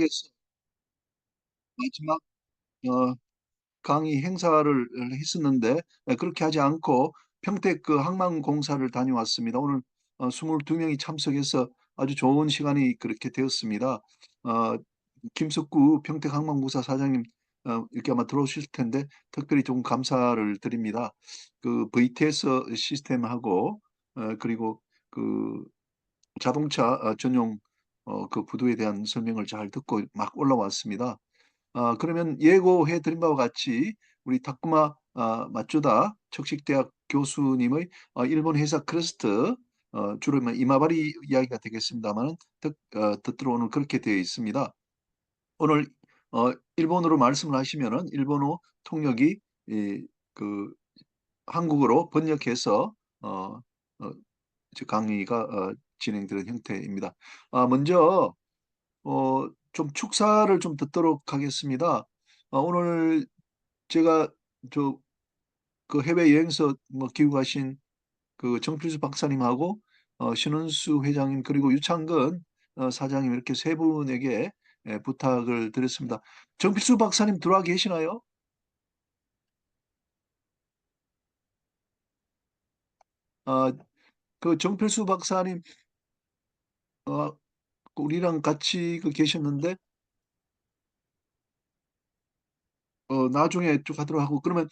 그래서 마지막 어, 강의 행사를 했었는데 그렇게 하지 않고 평택 그 항만공사를 다녀왔습니다. 오늘 22명이 참석해서 아주 좋은 시간이 그렇게 되었습니다. 어, 김석구 평택 항만공사 사장님 이렇게 아마 들어오실 텐데 특별히 좀 감사를 드립니다. 그 VTS 시스템하고 그리고 그 자동차 전용 그 부두에 대한 설명을 잘 듣고 막 올라왔습니다. 그러면 예고해 드린 바와 같이 우리 타쿠마 마츠다 척식대학 교수님의 일본 회사 크러스트 주로 이마바리 이야기가 되겠습니다만 듣도록 오늘 그렇게 되어 있습니다. 오늘 일본어로 말씀을 하시면은 일본어 통역이 그 한국어로 번역해서 강의가 진행되는 형태입니다. 먼저 좀 축사를 좀 듣도록 하겠습니다. 오늘 제가 저 그 해외 여행서 뭐 기획하신 그 정필수 박사님하고 신은수 회장님 그리고 유창근 사장님 이렇게 세 분에게 부탁을 드렸습니다. 정필수 박사님 들어와 계시나요? 아, 그 정필수 박사님 어, 우리랑 같이 그 계셨는데 나중에 쭉 하도록 하고 그러면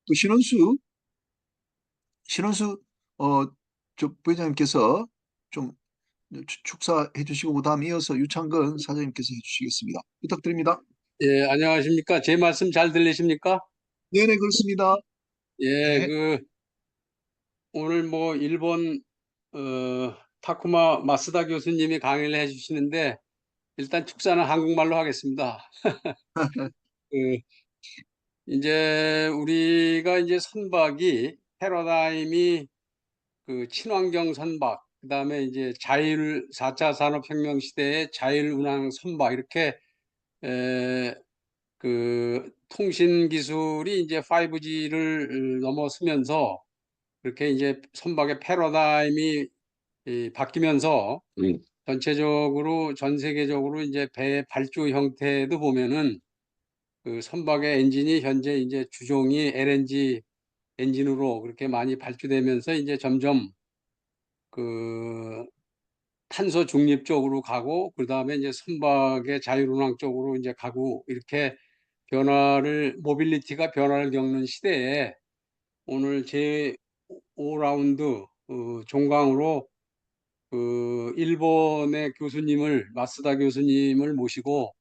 그 신원수 저 부회장님께서 좀 축사해 주시고 그다음 이어서 유창근 사장님께서 해주시겠습니다. 부탁드립니다. 예, 안녕하십니까. 제 말씀 잘 들리십니까? 네네 그렇습니다. 예, 네. 오늘 일본, 타쿠마 마스다 교수님이 강의를 해주시는데, 일단 축사는 한국말로 하겠습니다. 그, 이제 우리가 이제 선박이 패러다임이 친환경 선박, 그 다음에 이제 4차 산업혁명 시대의 자율운항 선박, 이렇게 통신 기술이 이제 5G를 넘어서면서 그렇게 이제 선박의 패러다임이 바뀌면서 전체적으로 전 세계적으로 이제 배 발주 형태도 보면은 그 선박의 엔진이 현재 이제 주종이 LNG 엔진으로 그렇게 많이 발주되면서 이제 점점 그 탄소 중립 쪽으로 가고 그다음에 이제 선박의 자율운항 쪽으로 이제 가고 이렇게 모빌리티가 변화를 겪는 시대에 오늘 제 5라운드 종강으로 일본의 마스다 교수님을 모시고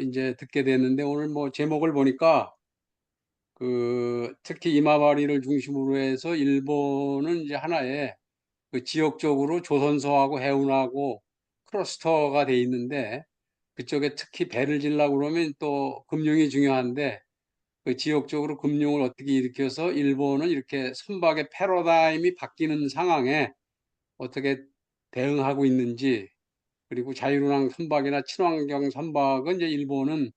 이제 듣게 됐는데 오늘 제목을 보니까 특히 이마바리를 중심으로 해서 일본은 이제 하나의 지역적으로 조선소하고 해운하고 클러스터가 돼 있는데 그쪽에 특히 배를 지려고 그러면 또 금융이 중요한데 지역적으로 금융을 어떻게 일으켜서 일본은 이렇게 선박의 패러다임이 바뀌는 상황에 어떻게 대응하고 있는지 그리고 자율운항 선박이나 친환경 선박은 이제 일본은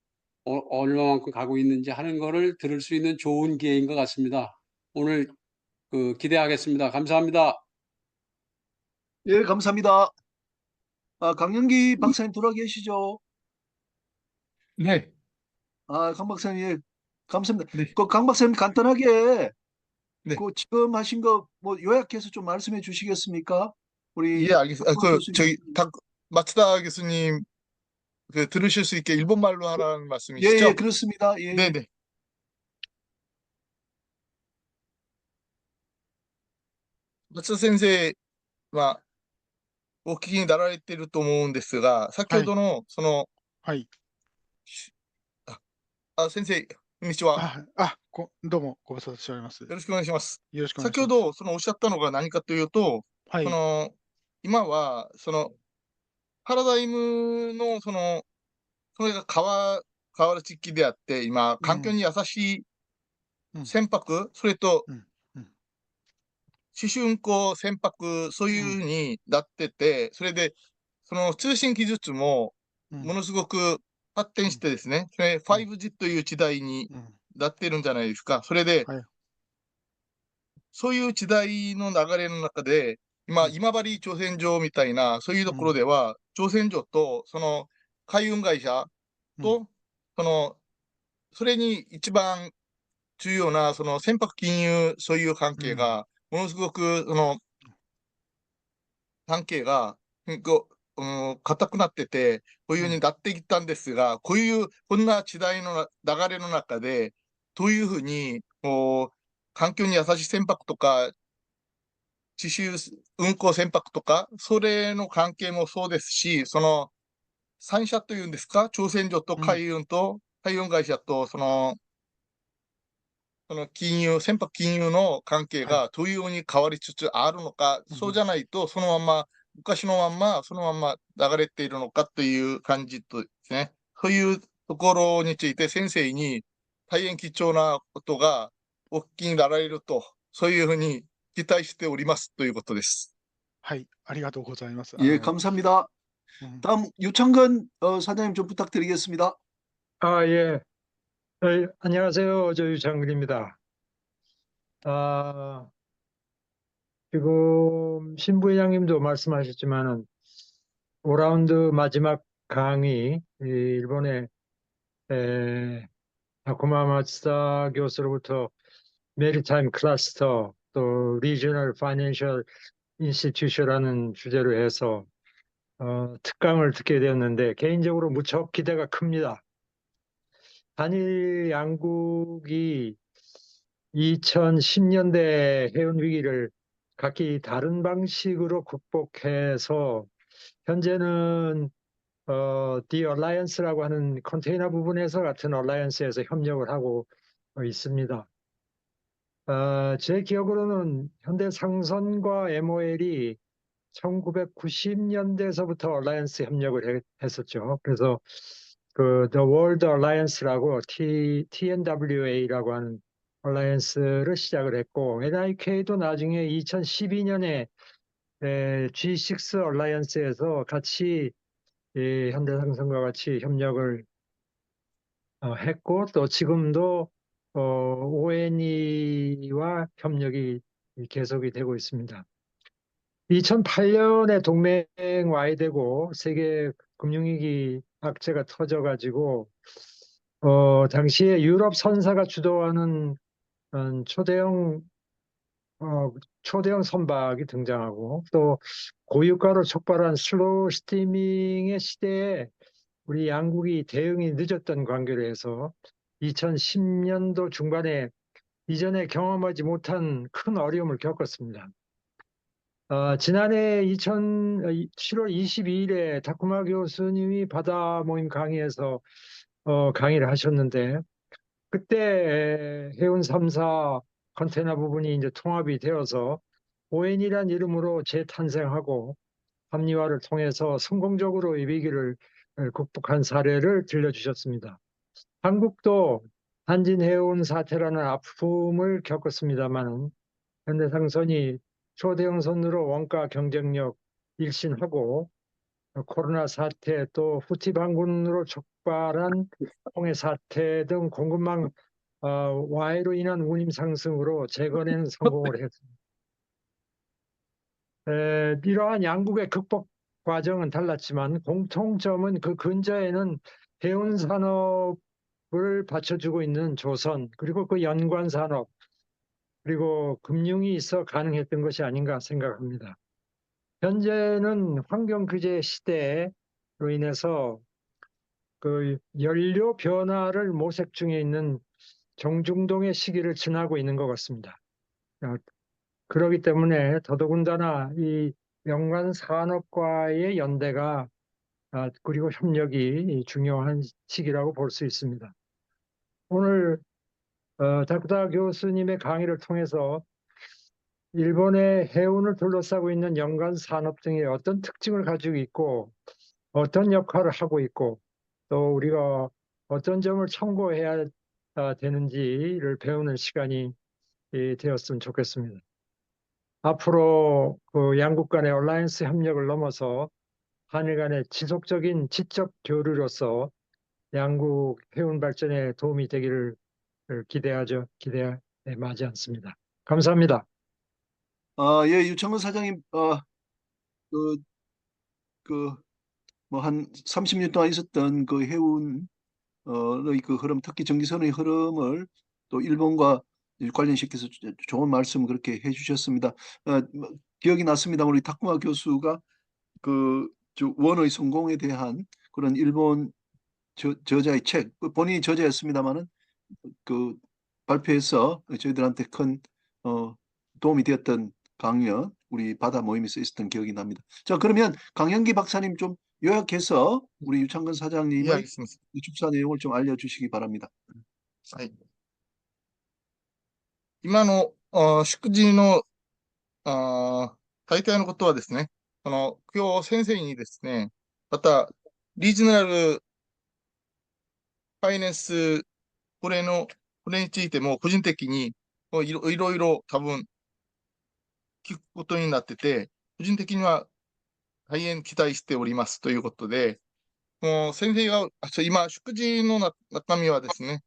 얼마만큼 가고 있는지 하는 거를 들을 수 있는 좋은 기회인 것 같습니다. 오늘 기대하겠습니다. 감사합니다. 예, 감사합니다. 강영기 박사님 들어와 계시죠? 네, 강 박사님, 예, 감사합니다. 네, 그 강 박사님 간단하게 네. 그 지금 하신 거 뭐 요약해서 좀 말씀해 주시겠습니까? 우리 예, 알겠습니다. 박근홍 교수님. 마츠다 교수님, 들으실 수 있게 일본말로 하라는 예, 예, 말씀이시죠? 그렇습니다. 예, 예. 네네. 松田先生はお聞きになられていると思うんですが、先ほどの、はい。先生、こんにちは。どうもご無沙汰しております。よろしくお願いします。よろしくお願いします。先ほど、おっしゃったのが何かというと、はい。今は、パラダイムの、それが変わる時期であって、今、環境に優しい船舶、それと、思春航船舶、そういうふうになってて、それで、その通信技術も、ものすごく発展してですね、それ 5G という時代になってるんじゃないですか。それで、そういう時代の流れの中で、今治挑戦場みたいな、そういうところでは、挑戦場と、海運会社と、それに一番重要な、船舶金融そういう関係が、ものすごく、関係が、固くなってて、こういうふうになってきたんですが、こんな時代の流れの中で、どういうふうに、環境に優しい船舶とか、地周運航船舶とか、それの関係もそうですし、三社というんですか、挑戦所と海運会社と、船舶金融の関係はい。がどういうように変わりつつあるのか、そうじゃないと、昔のまんま、そのまんま流れているのかという感じとですね、そういうところについて先生に大変貴重なことがお聞きになられると、そういうふうに期待しておりますということです。はい。ありがとうございます。예, 감사합니다. 음, 다음 유창근 사장님 좀 부탁드리겠습니다. 아, 예. 안녕하세요. 저 유창근입니다. 아, 지금 신부회장님도 말씀하셨지만은 5라운드 마지막 강의, 이 일본의 다쿠마 마츠다 교수로부터 메리타임 클러스터 또 리저널 파이낸셜 인스티튜션이라는 주제로 해서 특강을 듣게 되었는데 개인적으로 무척 기대가 큽니다. 한일 양국이 2010년대 해운 위기를 각기 다른 방식으로 극복해서 현재는 The Alliance라고 하는 컨테이너 부분에서 같은 얼라이언스에서 협력을 하고 있습니다. 제 기억으로는 현대상선과 MOL이 1990년대에서부터 얼라이언스 협력을 했었죠. 그래서 그 The World Alliance라고 TNWA라고 하는 얼라이언스를 시작을 했고 NIK도 나중에 2012년에 G6 얼라이언스에서 같이 현대상선과 같이 협력을 했고 또 지금도 ONE와 협력이 계속이 되고 있습니다. 2008년에 동맹 와야 되고 세계 금융위기 악재가 터져가지고 당시에 유럽 선사가 주도하는 초대형 선박이 등장하고 또 고유가로 촉발한 슬로우 스티밍의 시대에 우리 양국이 대응이 늦었던 관계로 해서 2010년도 중반에 이전에 경험하지 못한 큰 어려움을 겪었습니다. 지난해 7월 22일에 다쿠마 교수님이 바다 모임 강의에서 강의를 하셨는데 그때 해운 3사 컨테이너 부분이 이제 통합이 되어서 ON이란 이름으로 재탄생하고 합리화를 통해서 성공적으로 이 위기를 극복한 사례를 들려주셨습니다. 한국도 한진해운 사태라는 아픔을 겪었습니다만 현대상선이 초대형 선으로 원가 경쟁력 일신하고 코로나 사태 또 후티 반군으로 촉발한 홍해 사태 등 공급망 와해로 인한 운임 상승으로 재건에는 성공을 했습니다. 이러한 양국의 극복 과정은 달랐지만 공통점은 그 근저에는 해운 산업을 받쳐주고 있는 조선 그리고 그 연관 산업 그리고 금융이 있어 가능했던 것이 아닌가 생각합니다. 현재는 환경 규제 시대로 인해서 그 연료 변화를 모색 중에 있는 정중동의 시기를 지나고 있는 것 같습니다. 그렇기 때문에 더더군다나 이 연관 산업과의 연대가 그리고 협력이 중요한 시기라고 볼 수 있습니다. 오늘 다쿠다 교수님의 강의를 통해서 일본의 해운을 둘러싸고 있는 연관 산업 등의 어떤 특징을 가지고 있고 어떤 역할을 하고 있고 또 우리가 어떤 점을 참고해야 되는지를 배우는 시간이 되었으면 좋겠습니다. 앞으로 그 양국 간의 얼라이언스 협력을 넘어서 한일 간의 지속적인 지적 교류로서 양국 해운 발전에 도움이 되기를 기대에 마지 않습니다. 감사합니다. 예, 유창근 사장님, 그 뭐 한 30년 동안 있었던 그 해운의 그 흐름, 특히 정기선의 흐름을 또 일본과 관련시켜서 좋은 말씀 그렇게 해주셨습니다. 뭐 기억이 났습니다. 우리 타쿠마 교수가 그 원의 성공에 대한 그런 일본 저자의 책, 본인이 저자였습니다만은 그 발표해서 저희들한테 큰 어, 도움이 되었던 강연, 우리 바다 모임에서 있었던 기억이 납니다. 자, 그러면 강현기 박사님 좀 요약해서 우리 유창근 いや、사장님의 すみません。 축사 내용을 좀 알려주시기 바랍니다. はい。今の、祝辞の、大体のことはですね、今日先生にですね、また、リージナルファイナンス、これについても個人的にいろいろ多分聞くことになってて、個人的には大変期待しておりますということで、もう先生が、今、祝辞の中身はですね、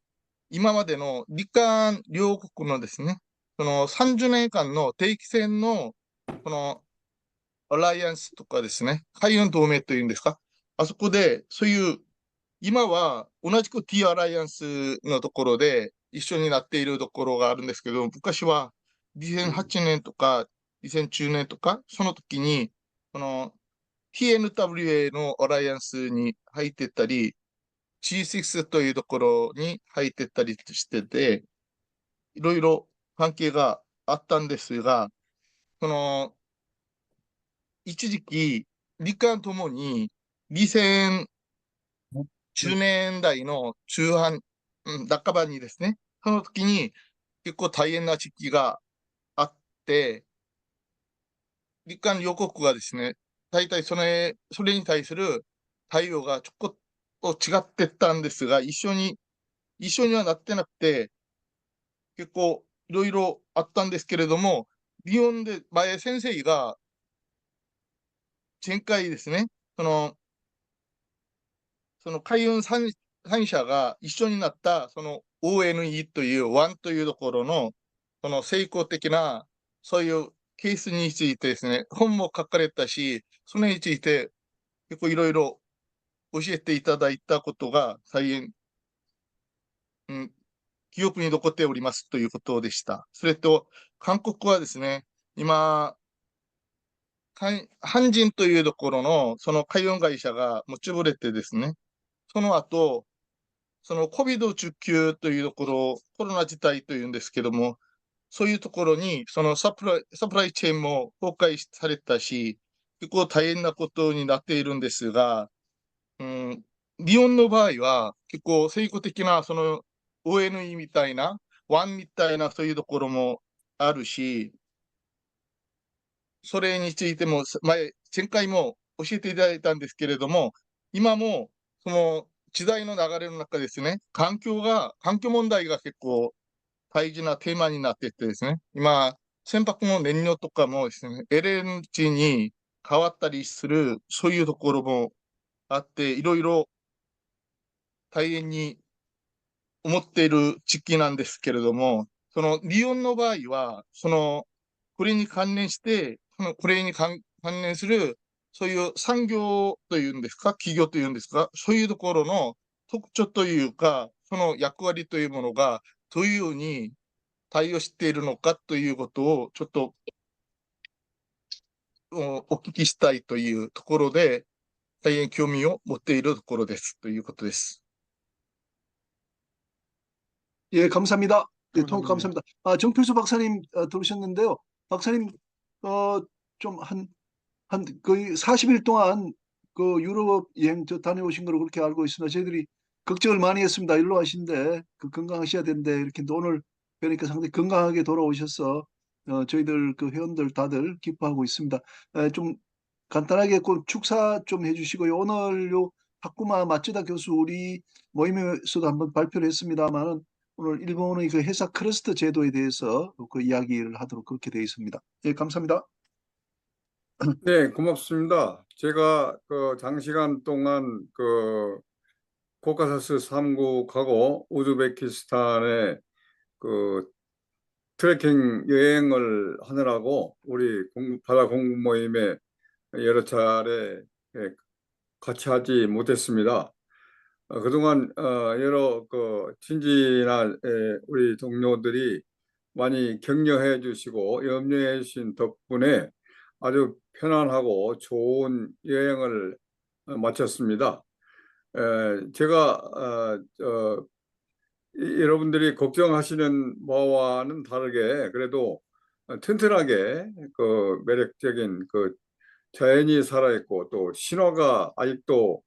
今までの日韓両国のですね、その30年間の定期戦の、このアライアンスとかですね、海運同盟というんですか、あそこで、そういう、今は同じく T アライアンスのところで一緒になっているところがあるんですけど、昔は2008年とか2010年とか、その時に、この TNWA のアライアンスに入ってったり、G6 というところに入ってったりしてて、いろいろ関係があったんですが、その、一時期、日韓ともに2010年代の中半、半ばにですね、その時に結構大変な時期があって、日韓両国がですね、大体それに対する対応がちょこっと違ってったんですが、一緒にはなってなくて、結構いろいろあったんですけれども、日本で前先生が前回ですね、その、その海運3社が一緒になった、その ONE という、ワンというところの、その成功的な、そういうケースについてですね、本も書かれたし、それについて結構いろいろ教えていただいたことが大変、記憶に残っておりますということでした。それと、韓国はですね、今、韓人というところの、その海運会社がもう潰れてですね、その後、その COVID-19 というところ、コロナ自体というんですけども、そういうところに、そのサプライチェーンも崩壊されたし、結構大変なことになっているんですが、日本の場合は、結構成功的な、その ONE みたいな、ワンみたいなそういうところもあるし、それについても、前回も教えていただいたんですけれども、今も、その時代の流れの中ですね、環境問題が結構大事なテーマになっていてですね、今、船舶の燃料とかもですね、LNG に変わったりする、そういうところもあって、いろいろ大変に思っている時期なんですけれども、その日本の場合は、これに関連して、これに関連する、そういう産業というんですか、企業というんですか、そういうところの特徴というか、その役割というものが、どういうふうに対応しているのかということを、ちょっとお聞きしたいというところで、大変興味を持っているところですということです。 예, 감사합니다. 네, 통역 감사합니다. 감사합니다. 정필수 박사님 들으셨는데요. 박사님 좀 한 거의 40일 동안 그 유럽 여행 다녀오신 걸로 그렇게 알고 있습니다. 저희들이 걱정을 많이 했습니다. 일로 하신데 그 건강하셔야 되는데 이렇게 오늘 뵈니까 상당히 건강하게 돌아오셔서 저희들 그 회원들 다들 기뻐하고 있습니다. 좀 간단하게 그 축사 좀 해주시고요. 오늘 요 타쿠마 마츠다 교수 우리 모임에서도 한번 발표를 했습니다만은 오늘 일본의 그 회사 크러스트 제도에 대해서 그 이야기를 하도록 그렇게 되어 있습니다. 예, 감사합니다. 네, 고맙습니다. 제가 그 장시간 동안 그 코카사스 3국하고 우즈베키스탄에 그 트레킹 여행을 하느라고 우리 바다 공부 모임에 여러 차례 같이 하지 못했습니다. 그동안 여러 친지나 우리 동료들이 많이 격려해 주시고 염려해 주신 덕분에 아주 편안하고 좋은 여행을 마쳤습니다. 제가 여러분들이 걱정하시는 바와는 다르게 그래도 튼튼하게 매력적인 자연이 살아있고 또 신화가 아직도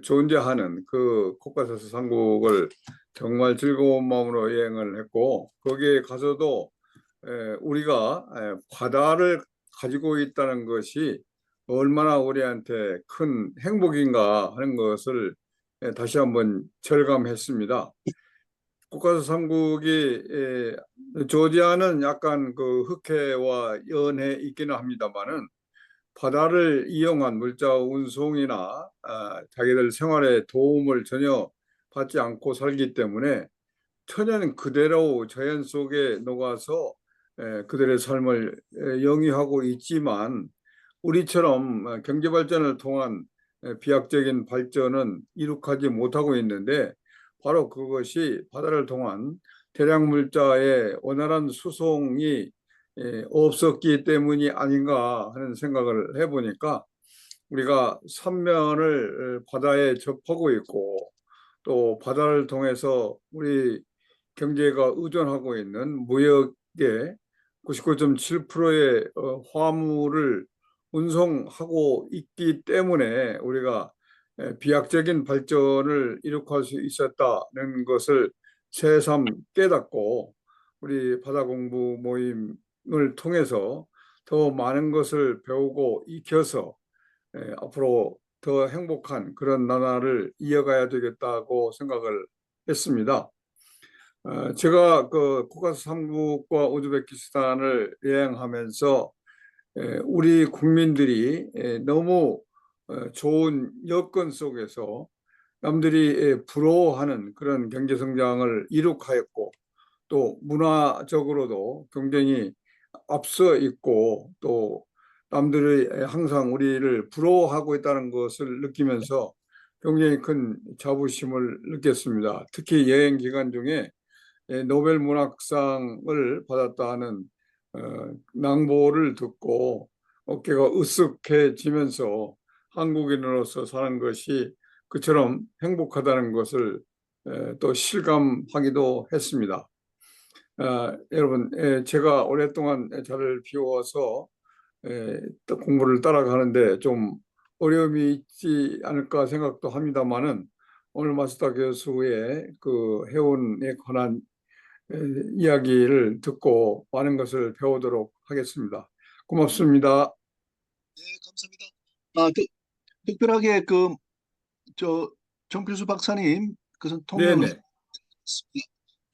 존재하는 코카사스 삼국을 정말 즐거운 마음으로 여행을 했고 거기에 가서도 우리가 바다를 가지고 있다는 것이 얼마나 우리한테 큰 행복인가 하는 것을 다시 한번 절감했습니다. 코카사스 삼국이 조지아는 약간 흑해와 연해 있기는 합니다만은 바다를 이용한 물자 운송이나 자기들 생활에 도움을 전혀 받지 않고 살기 때문에 천연 그대로 자연 속에 녹아서 그들의 삶을 영위하고 있지만 우리처럼 경제 발전을 통한 비약적인 발전은 이룩하지 못하고 있는데 바로 그것이 바다를 통한 대량 물자의 원활한 수송이 없었기 때문이 아닌가 하는 생각을 해보니까 우리가 삼면을 바다에 접하고 있고 또 바다를 통해서 우리 경제가 의존하고 있는 무역의 99.7%의 화물을 운송하고 있기 때문에 우리가 비약적인 발전을 이룩할 수 있었다는 것을 새삼 깨닫고 우리 바다 공부 모임을 통해서 더 많은 것을 배우고 익혀서 앞으로 더 행복한 그런 나라를 이어가야 되겠다고 생각을 했습니다. 제가 코카사스 삼국과 우즈베키스탄을 여행하면서 우리 국민들이 너무 좋은 여건 속에서 남들이 부러워하는 그런 경제 성장을 이룩하였고 또 문화적으로도 굉장히 앞서 있고 또 남들이 항상 우리를 부러워하고 있다는 것을 느끼면서 굉장히 큰 자부심을 느꼈습니다. 특히 여행 기간 중에 노벨 문학상을 받았다는 낭보를 듣고 어깨가 으쓱해지면서 한국인으로서 사는 것이 그처럼 행복하다는 것을 또 실감하기도 했습니다. 여러분, 제가 오랫동안 자를 비워서 또 공부를 따라가는데 좀 어려움이 있지 않을까 생각도 합니다만은 오늘 마스다 교수의 해운에 관한 이야기를 듣고 많은 것을 배우도록 하겠습니다. 고맙습니다. 네, 감사합니다. 특별하게 정필수 박사님 그것은 통역을 네네. 했습니다.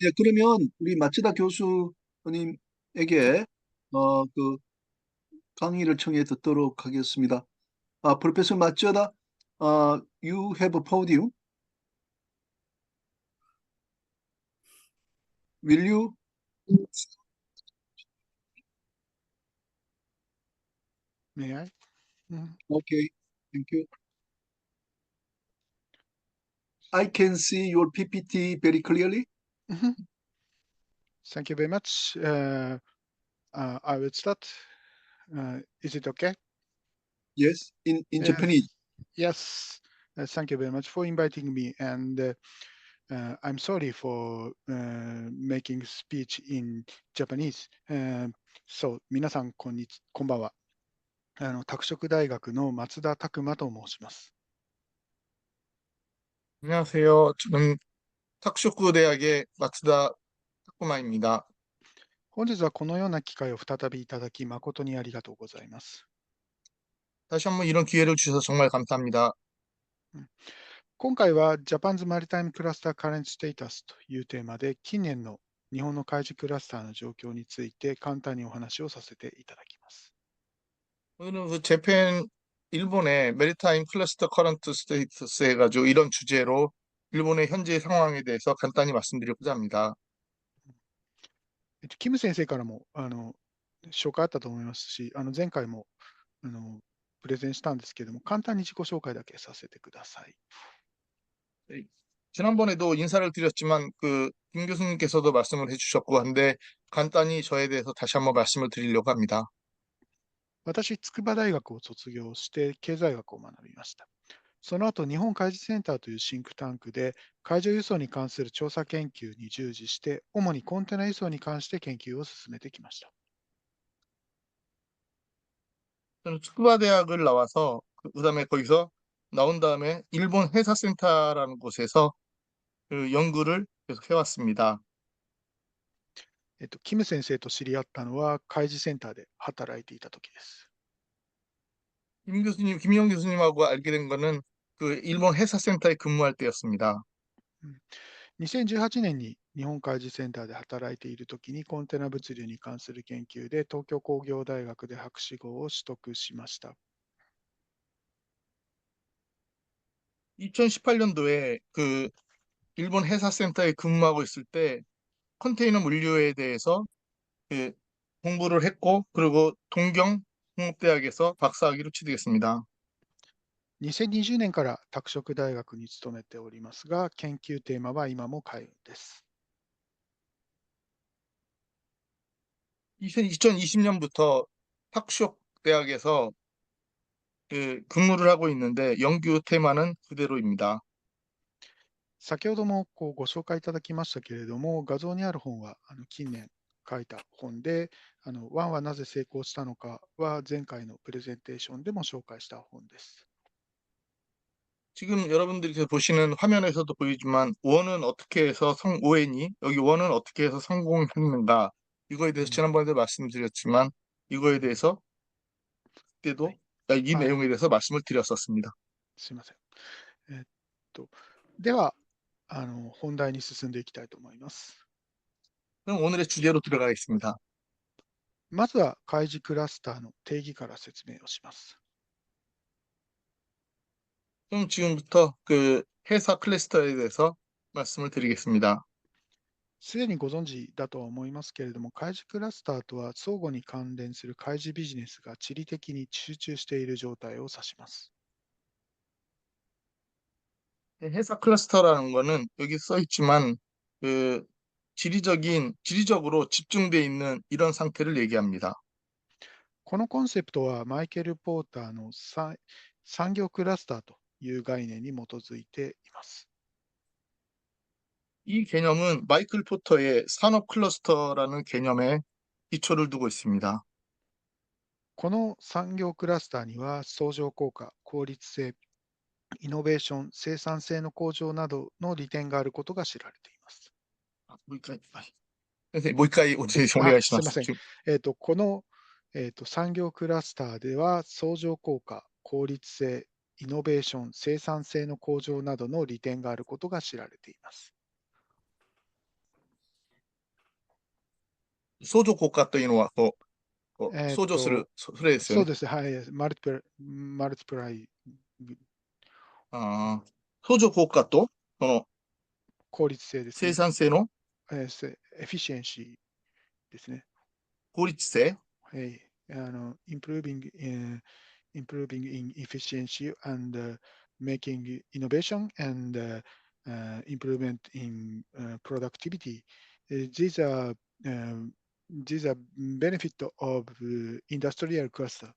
네, 그러면 우리 마츠다 교수님에게 강의를 청해 듣도록 하겠습니다. Professor Matsuda, you have a podium. Will you? May I? Mhm. Okay, thank you. I can see your PPT very clearly. Mhm. Thank you very much. I will start. Is it okay? Yes, in Yes. Japanese. Yes. Thank you very much for inviting me. And I'm sorry for making speech in Japanese. そう、皆さん、こんばんは。拓殖大学の松田拓馬と申します。 안녕하세요. 저는 탁쇼쿠대학의 마츠다 타쿠마입니다. 本日はこのような機会を再びいただき、誠にありがとうございます。 다시 한번 이런 기회를 주셔서 정말 감사합니다. 今回は Japan's Maritime Cluster Current Status というテーマで、近年の日本の海事クラスターの状況について簡単にお話をさせていただきます。 오늘은 일본의 메리타임 클러스터 커런트 스테이터스 해가지고 이런 주제로 일본의 현재 상황에 대해서 간단히 말씀드리고자 합니다. キム先生からも紹介あったと思いますし、前回もプレゼンしたんですけれども、簡単に自己紹介だけさせてください。 지난번에도 인사를 드렸지만 김 교수님께서도 말씀을 해주셨고 한데 간단히 저에 대해서 다시 한번 말씀을 드리려고 합니다. 私、筑波大学を卒業して経済学を学びました。その後、日本海事センターというシンクタンクで海上輸送に関する調査研究に従事して、主にコンテナ輸送に関して研究を進めてきました。 저는筑波대학을 나와서 그다음에 거기서 나온 다음에 일본 회사센터라는 곳에서 연구를 계속 해왔습니다. キム先生と知り合ったのは海事センターで働いていた時です。 김영 교수님하고 알게 된 거는 일본 회사센터에 근무할 때였습니다. 2018年に日本海事センターで働いている時にコンテナ物流に関する研究で東京工業大学で博士号を取得しました。 2018년도에 일본 회사센터에 근무하고 있을 때 컨테이너 물류에 대해서 공부를 했고 그리고 동경공업대학에서 박사학위를 취득했습니다. 2020年から拓殖大学に勤めておりますが、研究テーマは今も海運です。 2020년부터 탁쇼 대학에서 근무를 하고 있는데 연구 테마는 그대로입니다. 先ほどもご紹介いただきましたけれども、画像にある本は近年書いた本で、ワンはなぜ成功したのかは前回のプレゼンテーションでも紹介した本です。 지금 여러분들이 보시는 화면에서도 보이지만 원은 어떻게 해서 ON이 여기 원은 어떻게 해서 성공했는가 이거에 대해서 지난번에도 말씀드렸지만 이거에 대해서 그때도 이 내용에 대해서 말씀을 드렸었습니다. すいません。では、本題に進んでいきたいと思います。 그럼 오늘의 주제로 들어가겠습니다. まずは海事クラスターの定義から説明をします。 그럼 지금부터 회사 클러스터에 대해서 말씀을 드리겠습니다. すでにご存知だとは思いますけれども、海事クラスターとは相互に関連する海事ビジネスが地理的に集中している状態を指します。 회사 클러스터라는 거는 여기 써 있지만 지리적으로 집중되어 있는 이런 상태를 얘기합니다. このコンセプトはマイケル・ポーターの産業クラスターという概念に基づいています。 이 개념은 마이클 포터의 산업 클러스터라는 개념에 기초를 두고 있습니다. この産業クラスターには相乗効果、効率性、イノベーション、生産性の向上などの利点があることが知られています。 先生、もう一回お願いします。すみません。この、産業クラスターでは相乗効果、効率性、イノベーション、生産性の向上などの利点があることが知られています。 相乗効果というのは相乗する、それですよね。そうです。はい。マルティプライ。相乗効果とその効率性ですね。生産性のエフィシエンシーですね。効率性。はい。improving in efficiency and making innovation and improvement in productivity. These are benefit of industrial cluster.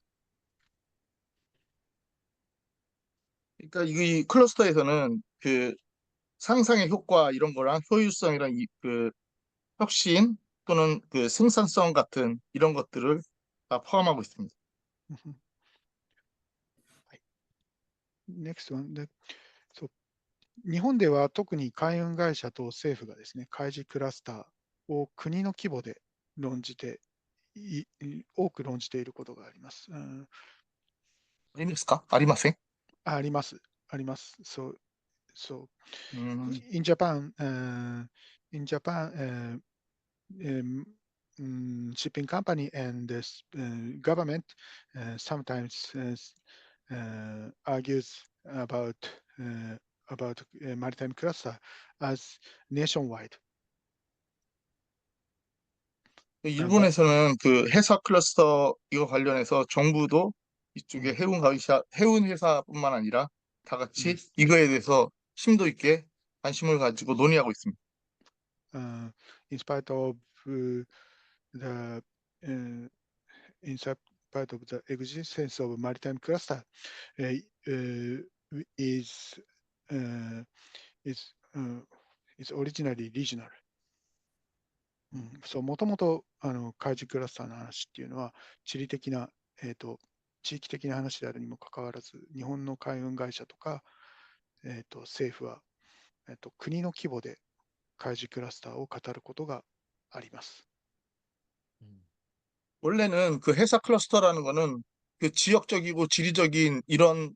그러니까 이 클러스터에서는 상상의 효과 이런 거랑 효율성이랑 혁신 또는 생산성 같은 이런 것들을 다 포함하고 있습니다. Next one. 日本では特に海運会社と政府がですね、海事クラスターを国の規模で多く論じていることがあります。いいですか？ありません？あります。あります。So, in Japan, shipping company and government sometimes argues about maritime cluster as nationwide. 일본에서는 회사 클러스터 이거 관련해서 정부도 이쪽에 해운 회사뿐만 아니라 다 같이 이거에 대해서 심도 있게 관심을 가지고 논의하고 있습니다. In spite of the in spite of the existence of maritime cluster uh, uh, is uh, is is originally regional. そう、もともと海事クラスターの話っていうのは、地理的な、地域的な話であるにもかかわらず、日本の海運会社とか、政府は、国の規模で海事クラスターを語ることがあります。 원래는 그 회사 클러스터라는 거는 그 지역적이고 지리적인 이런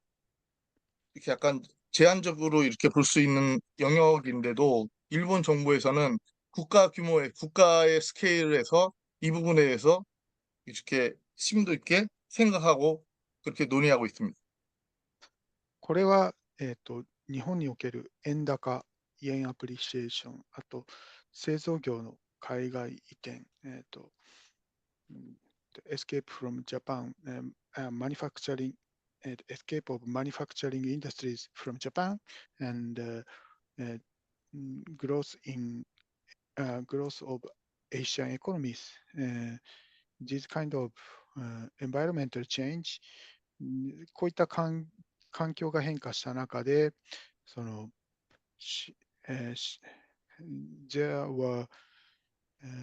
이렇게 약간 제한적으로 이렇게 볼 수 있는 영역인데도 일본 정부에서는 국가의 스케일에서 이 부분에 대해서 이렇게 심도 있게 생각하고 그렇게 논의하고 있습니다. これは、日本における円高、円アプリシエーション、あと製造業の海外移転、escape from Japan, manufacturing, escape of manufacturing industries from Japan, and growth growth of Asian economies. This kind of environmental change, こういった環境が変化した中で、そのthere were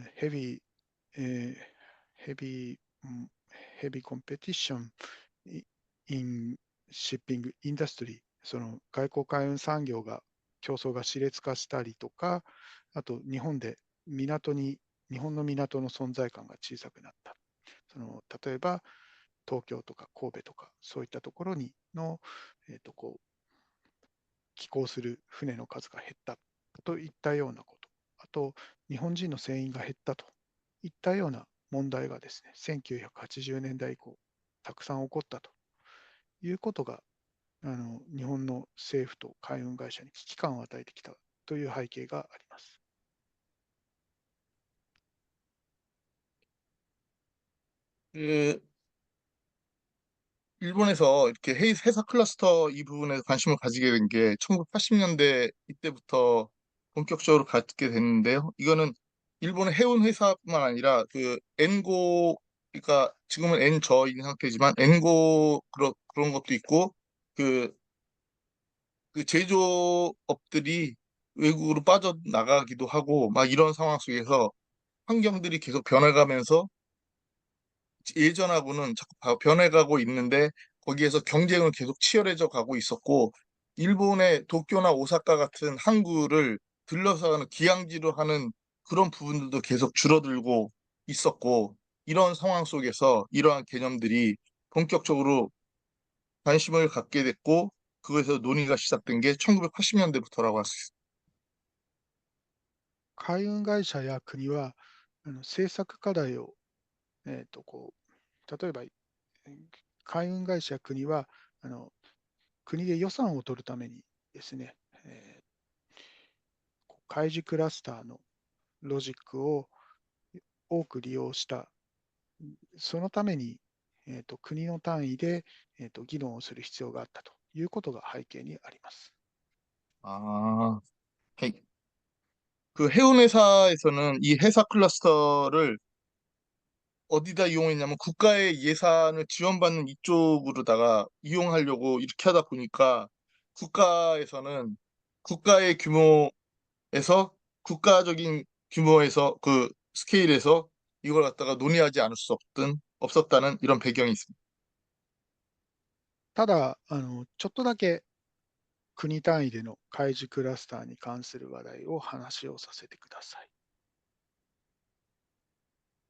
heavy competition in shipping industry。その外交海運産業が競争が熾烈化したりとか、あと日本の港の存在感が小さくなった。例えば東京とか神戸とかそういったところに寄港する船の数が減ったといったようなこと、あと日本人の船員が減ったといったような問題がですね、1980年代以降たくさん起こったということが日本の政府と海運会社に危機感を与えてきたという背景があります。 그 일본에서 이렇게 회사 클러스터 이 부분에 관심을 가지게 된 게 1980년대 이때부터 본격적으로 갖게 됐는데요. 이거는 일본의 해운 회사뿐만 아니라 그 엔고, 그러니까 지금은 엔저인 상태지만 엔고 그런 것도 있고 그, 그 제조업들이 외국으로 빠져나가기도 하고 막 이런 상황 속에서 환경들이 계속 변해가면서 예전하고는 자꾸 변해가고 있는데 거기에서 경쟁은 계속 치열해져 가고 있었고 일본의 도쿄나 오사카 같은 항구를 들러서 가는 기항지로 하는 그런 부분들도 계속 줄어들고 있었고 이런 상황 속에서 이러한 개념들이 본격적으로 관심을 갖게 됐고 그거에서 논의가 시작된 게 1980년대부터라고 할 수 있습니다. 海運会社や国は政策課題を、例えば海運会社や国は国で予算を取るためにですね、海事クラスターのロジックを多く利用した、そのために、国の単位で、議論をする必要があったということが背景にあります。 아, 헤이. 그 해운 회사에서는 이 회사 클러스터를 어디다 이용했냐면 국가의 예산을 지원받는 이쪽으로다가 이용하려고 이렇게 하다 보니까 국가에서는 국가의 규모에서 국가적인 규모에서 그 스케일에서 이걸 갖다가 논의하지 않을 수 없었다는 이런 배경이 있습니다. ただちょっとだけ国単位での海事クラスターに関する話題を話をさせてください。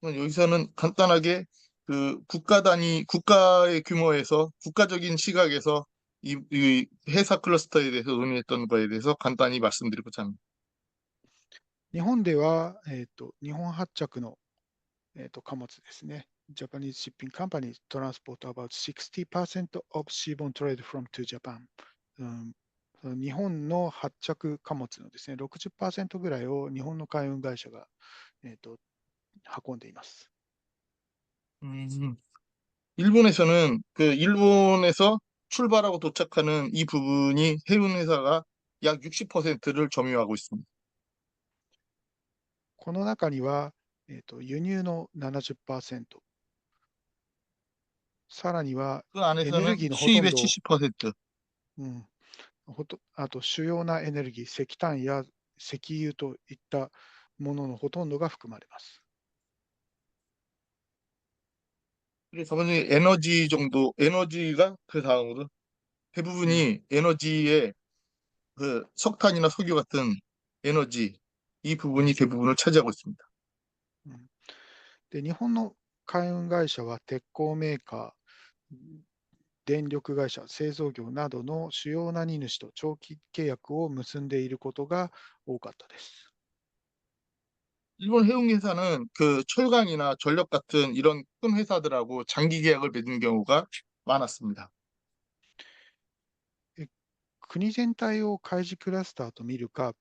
여기서는 간단하게 그 국가의 규모에서 국가적인 시각에서 이 회사 클러스터에 대해서 논의했던 거에 대해서 간단히 말씀드리고자 합니다. 日本では、日本発着の、貨物ですね。Japanese shipping companies transport about 60% of seaborne trade from to Japan、日本の発着貨物のですね、60% ぐらいを日本の海運会社が、運んでいます。 일본에서는 그 일본에서 출발하고 도착하는 이 부분이 해운 회사가 약 60%를 점유하고 있습니다. この中には、輸入の70%、さらには 그 エネル 안에서는 ギーのほとん 수입의 どを、 70%, あと主要なエネルギー、石炭や石油といったもののほとんどが含まれます。 그래서 먼저 에너지 정도, 에너지가 그 다음으로 대부분이 에너지에 그 석탄이나 석유 같은 에너지, 이 부분이 대부분을 차지하고 있습니다. で、日本の海運会社は鉄鋼メーカー、電力会社、製造業などの主要な荷主と長期契約を結んでいることが多かったです。 일본 해운회사는 그 철강이나 전력 같은 이런 큰 회사들하고 장기 계약을 맺은 경우가 많았습니다. 国全体を開示クラスターと見るか、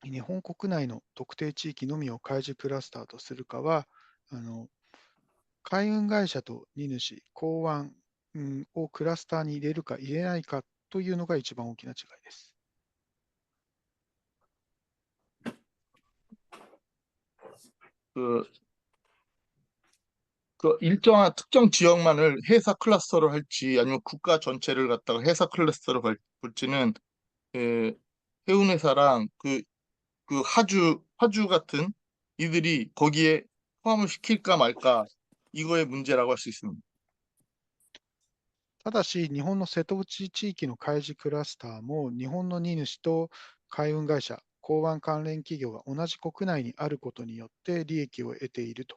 日本国内の特定地域のみを開示クラスターとするかは、海運会社と荷主、港湾をクラスターに入れるか入れないかというのが一番大きな違いです。 그, 그 일정한 특정 지역만을 회사 클러스터로 할지 아니면 국가 전체를 갖다가 회사 클러스터로 볼지는 해운회사랑 그 화주 같은 이들이 거기에 포함을 시킬까 말까 이거의 문제라고 할 수 있습니다. ただし、日本の瀬戸内地域の開示クラスターも、日本の荷主と海運会社、港湾関連企業が同じ国内にあることによって利益を得ていると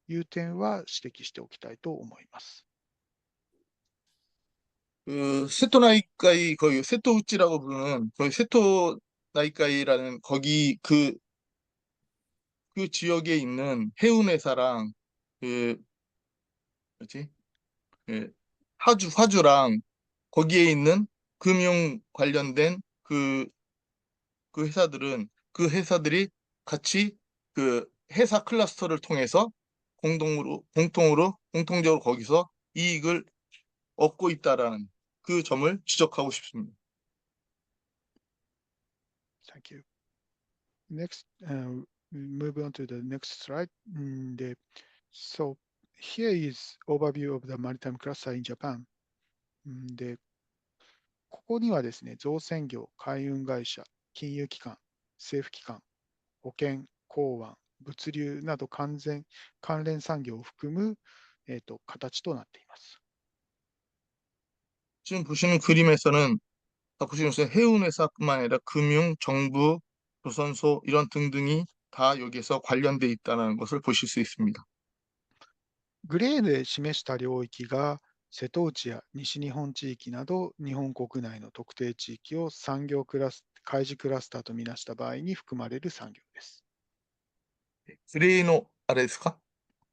いう点は指摘しておきたいと思います。 그 세토나이카이 거기 세토우치라고 부르는 거기 세토나이카이라는 거기 그 지역에 있는 해운회사랑 그 뭐지? 그 화주랑 거기에 있는 금융 관련된 그 회사들은 그 회사들이 같이 그 회사 클러스터를 통해서 공통적으로 거기서 이익을 얻고 있다라는 그 점을 지적하고 싶습니다. Thank you. Next, move on to the next slide. So here is overview of the maritime cluster in Japan. で、ここにはですね、造船業、海運会社、金融機関、政府機関、保険、港湾、物流など関連産業を含む、形となっています。 지금 보시는 그림에서는 다 보시면서 해운회사뿐만 아니라 금융, 정부, 조선소 이런 등등이 다 여기에서 관련돼 있다는 것을 보실 수 있습니다. グレーで示した領域が瀬戸内や西日本地域など日本国内の特定地域を産業開示クラスターとみなした場合に含まれる産業です。 그레이노あれですか?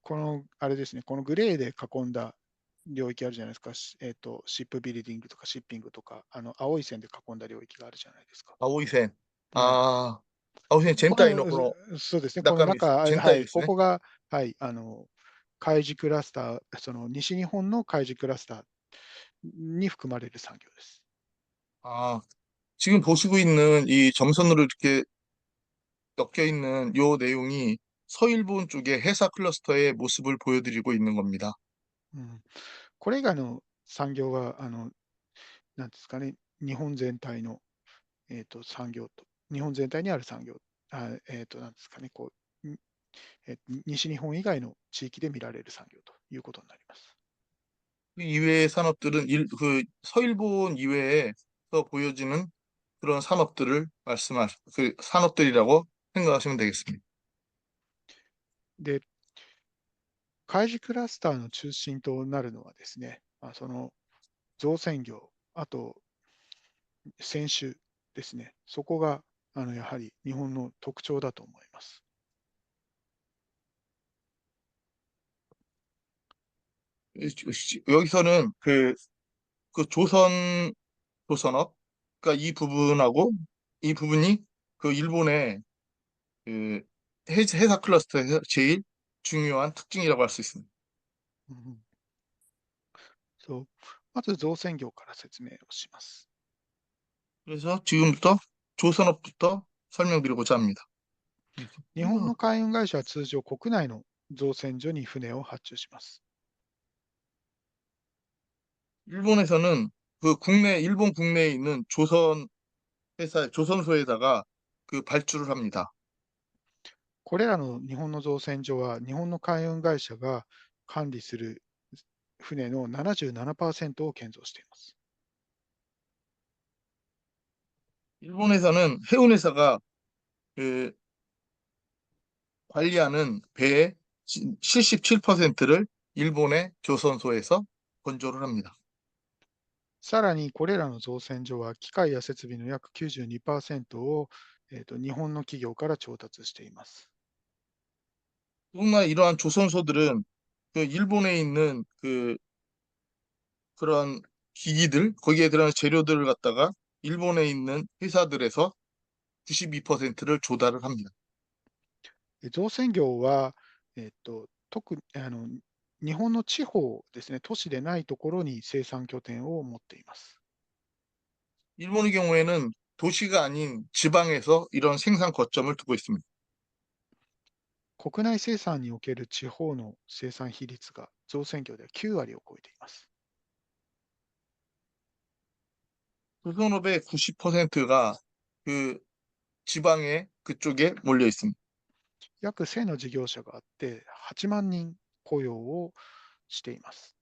この、あれですね、このグレーで囲んだ領域あるじゃないですか。シップビルディングとかシッピングとか、青い線で囲んだ領域があるじゃないですか。 아오이센. は 아오이센 こ 전体 の のこのそうですね、この中身中、は全体い、ですね。ここが、はい、開示クラスター、その西日本の開示クラスターに含まれる産業です。 지금 보시고 있는 이 점선으로 이렇게 엮여 있는 요 내용이 서일본 쪽의 회사 클러스터의 모습을 보여드리고 있는 겁니다. これ以外の産業は、なんですかね、日本全体の、産業と、日本全体にある産業、なんですかね、西日本以外の地域で見られる産業ということになります。 그 이외의 산업들은 서일본 이외에서 보여지는 그런 산업들을 그 산업들이라고 생각하시면 되겠습니다. で、開示クラスターの中心となるのはですね、その造船業、あと船種ですね、そこがやはり日本の特徴だと思います。 여기서는 그 조선업, 그러니까 이 부분하고 이 부분이 그 일본의 그 회사 클러스터에서 제일 중요한 특징이라고 할 수 있습니다. そうまず造船業から説明をします。 그래서 지금부터 조선업부터 설명드리고자 합니다. 日本の海運会社は通常国内の造船所に船を発注します。 일본에서는 일본 국내에 있는 조선소에다가 그 발주를 합니다. これらの日本の造船所は日本の海運会社が管理する船の 77% を建造しています。 일본에서는 해운회사가 그 관리하는 배의 77%를 일본의 조선소에서 건조를 합니다. さらにこれらの造船所は機械や設備の約 92% を、日本の企業から調達しています。 더구나 이러한 조선소들은 그 일본에 있는 그런 기기들, 거기에 들어가는 재료들을 갖다가 일본에 있는 회사들에서 92%를 조달을 합니다. 造船業は、特に日本の地方ですね、都市でないところに生産拠点を持っています。 일본의 경우에는 도시가 아닌 지방에서 이런 생산 거점을 두고 있습니다. 国内生産における地方の生産比率が造船業では9割を超えています。 조선업의 90%가 그 지방에 그쪽에 몰려 있습니다. 約1000の事業者があって8万人雇用をしています。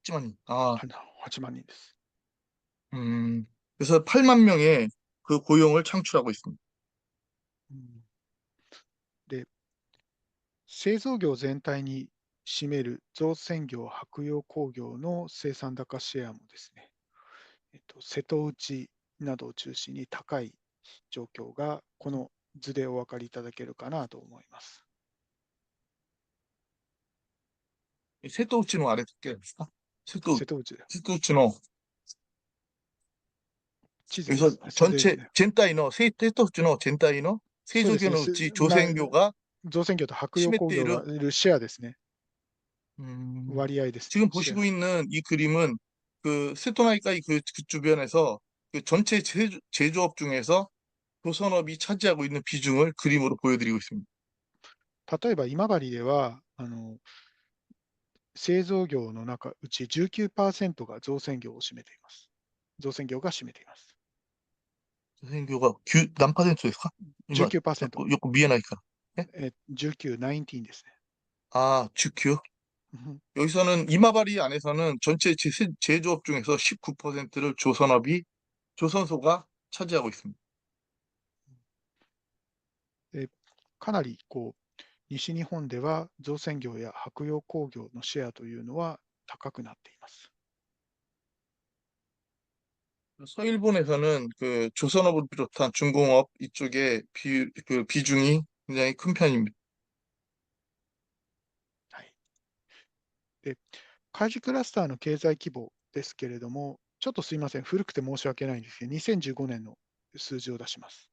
하지만 8万人です。 그래서 8만 명의 그 고용을 창출하고 있습니다. で、製造業全体に占める造船業、舶用工業の生産高シェアもですね、瀬戸内などを中心に高い状況がこの図でお分かりいただけるかなと思います。 세토우치노 아래쪽에 있을까? 瀬戸内で 세토우치노 地図です。 그래서 瀬戸内 전체 で 젠타이노 세토우치노 젠타이노 そうですね。 세조교의 우치 조선교가 造船業と舶用工業 占めている がいるシェアですね。 음, 割合ですね。 지금 シェア 보시고 있는 이 그림은 그 세토나이카이 그 주변에서 그 전체 제조업 중에서 조선업이 차지하고 있는 비중을 그림으로 보여드리고 있습니다. 例えば今治では製造業の中うち 19% が造船業を占めています。造船業が占めています。 조선교가 남 퍼센트일까? 19%。 よく見えないから。 19、19ですね。 아, GQ. 여기서는 이마바리 안에서는 전체 제조업 중에서 19%를 조선소가 차지하고 있습니다. かなり西日本では造船業や舶用工業のシェアというのは高くなっています。 서일본에서는 그 조선업을 비롯한 중공업 이쪽에 비중이 굉장히 큰 편입니다. で、海事クラスターの経済規模ですけれども、ちょっとすいません、古くて申し訳ないんですけど、2015年の数字を出します。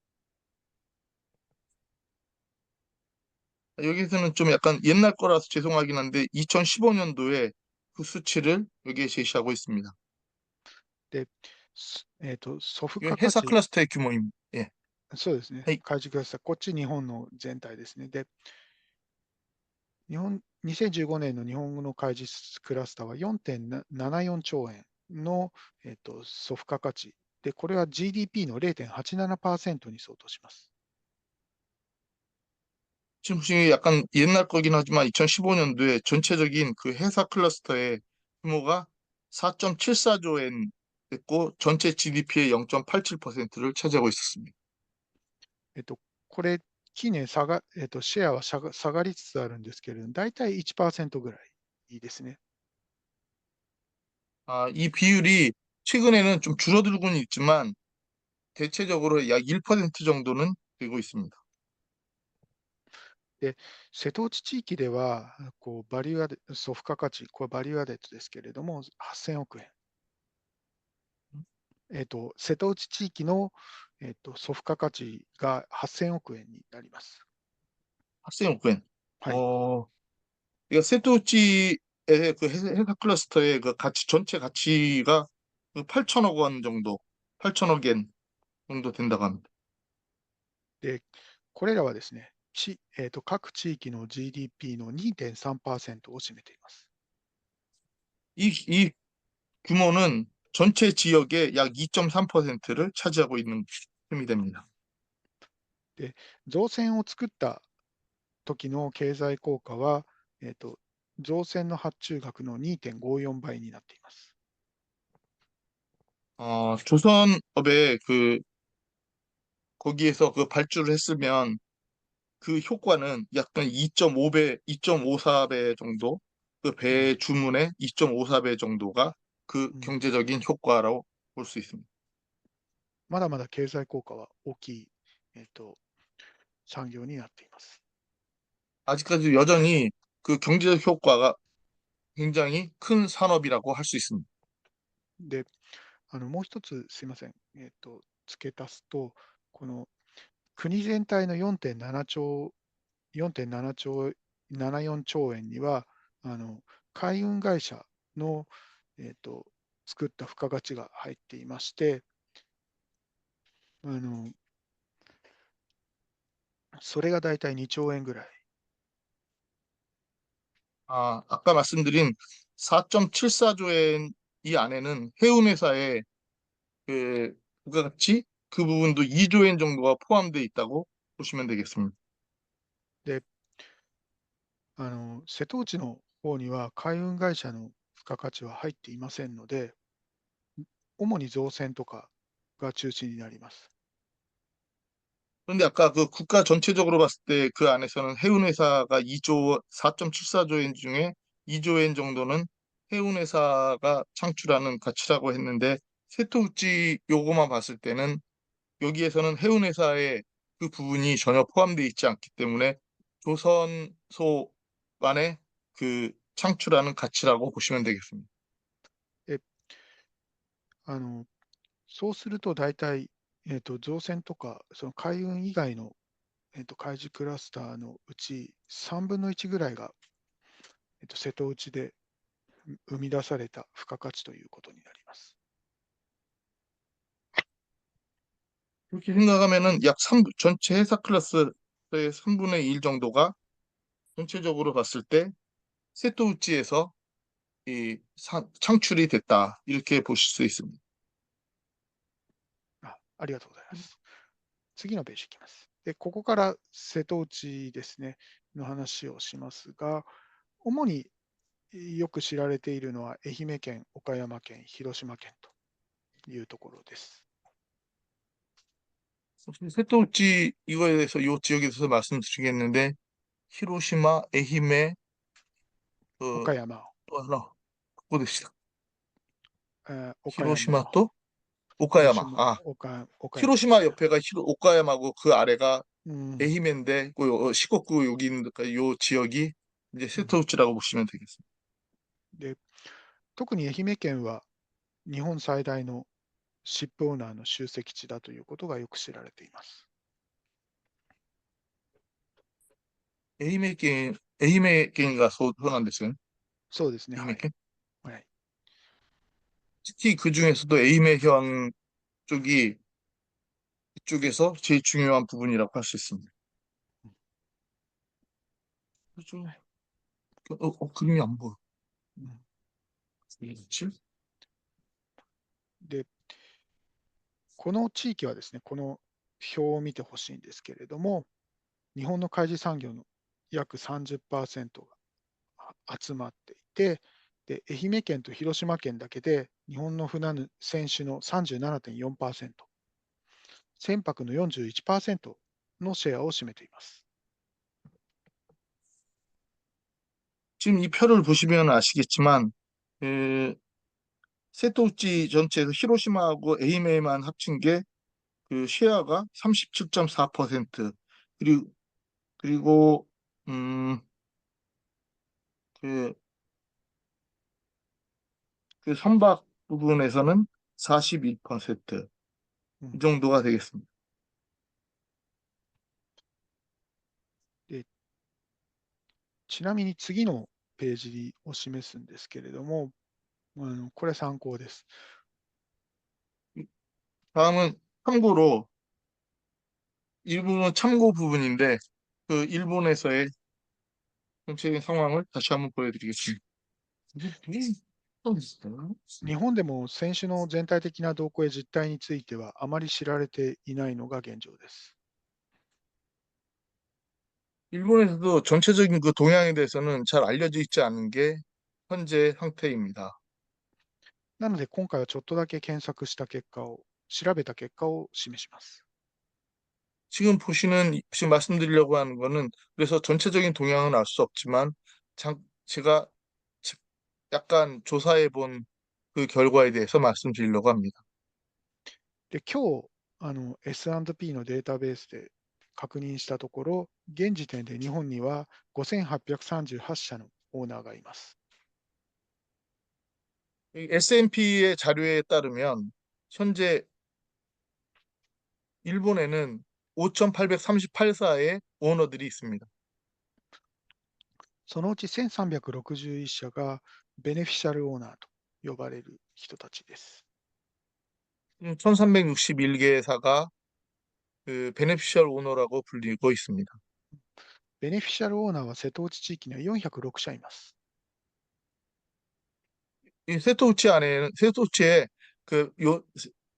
여기서는 좀 약간 옛날 거라서 죄송하긴 한데 2015년도에 그 수치를 여기에 제시하고 있습니다. で、ソフ 이건 価価 회사 値、 클러스터의 규모입니다. 예. そうですねは、い。海事クラスター、こっち日本の全体ですね。で、2015年の日本の海事クラスターは4.74兆円の、ソフ価価値で、これは GDP の 0.87% に相当します。 지금 보시면 약간 옛날 거긴 하지만 2015년도에 전체적인 그 회사 클러스터의 규모가 4.74조 엔 됐고 전체 GDP의 0.87%를 차지하고 있었습니다. これ、近年シェアは下がりつつあるんですけれども、大体 1% ぐらいですね。 이 비율이 최근에는 좀 줄어들고는 있지만 대체적으로 약 1% 정도는 되고 있습니다. で、瀬戸内地域では、バリューアデソフ価価値、これバリューアデッドですけれども、8000億円。瀬戸内地域の、ソフ価価値が8000億円になります。 8000억 엔. はい。 그러니까 세토우치에 그 회사 클러스터의 그 가치, 전체 가치가 그 8천억 원 정도, 8천억 엔 정도 된다고 합니다. で、これらはですね、各地域の GDP の2.3%を占めています。 이 규모는 전체 지역의 약 2.3%를 차지하고 있는 셈이 됩니다. で、造船を作った時の経済効果は、造船の発注額の2.54倍になっています。 조선업에 거기에서 그 발주를 했으면 그 효과는 약간 2.5배, 2.54배 정도, 그 배 주문의 2.54배 정도가 그 경제적인 효과라고 볼 수 있습니다. まだまだ経済効果は大きい、産業になっています。 아직까지 여전히 그 경제적 효과가 굉장히 큰 산업이라고 할 수 있습니다. で、もう一つすいません、付け足すと、この国全体の4.7兆、4.7兆、74兆円には、海運会社の、作った付加価値が入っていまして、それがだいたい2兆円ぐらい。 아까 말씀드린 4.74조 엔 이 안에는 해운회사의 그 부가가치 그 부분도 2조 엔 정도가 포함되어 있다고 보시면 되겠습니다. で、瀬戸内の方には海運会社の付加価値は入っていませんので、主に造船とかが中心になります。 그런데 아까 그 국가 전체적으로 봤을 때 그 안에서는 해운회사가 2조 4.74조 엔 중에 2조 엔 정도는 해운회사가 창출하는 가치라고 했는데 세토우치 요거만 봤을 때는 여기에서는 해운회사의 그 부분이 전혀 포함되어 있지 않기 때문에 조선소 안에 그 창출하는 가치라고 보시면 되겠습니다. で、そうすると大体、造船とかその海運以外の、海事クラスターのうち3分の1ぐらいが、瀬戸内で生み出された付加価値ということになります。 그렇게 생각하면은 약 3, 전체 회사 클래스의 3분의 1 정도가 전체적으로 봤을 때 세토우치에서 창출이 됐다 이렇게 보실 수 있습니다. ありがとうございます。次のページいきます。で、ここから瀬戸内ですね、の話をしますが、主によく知られているのは愛媛県、岡山県、広島県というところです。 세토우치 이거에 대해서 이 지역에 대해서 말씀드리겠는데 히로시마, 에히메, 岡山、 또 하나 그거 됐다. 岡山、 히로시마 또 広 오카야마. 島、岡山です。 히로시마 옆에가 오카야마고 그 아래가 うん、 에히메인데 그 시코쿠 여기 있는 요 지역이 이제 세토우치라고 보시면 되겠습니다. で、特に愛媛県は日本最大のシップオーナーの集積地だということがよく知られています。 에히메県が そうなんですよね. そうですね。はい。 에히메県. はい、 특히 그 중에서도 에히메현 쪽이 이쪽에서 제일 중요한 부분이라고 할 수 있습니다. 그림이 안 보여. 27? で、この地域はですね、この表を見てほしいんですけれども、日本の海事産業の約 30% が集まっていて、で愛媛県と広島県だけで日本の船主の 37.4%、船舶の 41% のシェアを占めています。 지금 이 표를 보시면 아시겠지만 세토우치 전체에서 히로시마하고 에이메이만 합친 게 그 쉐어가 37.4% 그리고 그, 그 선박 부분에서는 42%이 정도가 되겠습니다. でちなみに次のページを示すんですけれども、これ参考です。 다음은 참고로 일본어 참고 부분인데 그 일본에서의 정치적인 상황을 다시 한번 보여드리겠습니다. 이게 또 있어요? 日本でも選手の全体的な動向や実態についてはあまり知られていないのが現状です。 일본에서도 전체적인 그 동향에 대해서는 잘 알려져 있지 않은 게 현재 상태입니다. なので今回はちょっとだけ検索した結果を、調べた結果を示します。 지금 지금 말씀드리려고 하는 거는 그래서 전체적인 동향은 알 수 없지만 제가 약간 조사해 본 그 결과에 대해서 말씀드리려고 합니다. で、今日、S&P のデータベースで確認したところ、現時点で日本には5838社のオーナーがいます。 S&P의 자료에 따르면 현재 일본에는 5,838사의 오너들이 있습니다. そのうち1361社がベネフィシャルオーナーと呼ばれる人たちです。 1361개사가 그 베네피셜 오너라고 불리고 있습니다. ベネフィシャルオーナーは瀬戸内地域には406社います。 이 세토우치에 그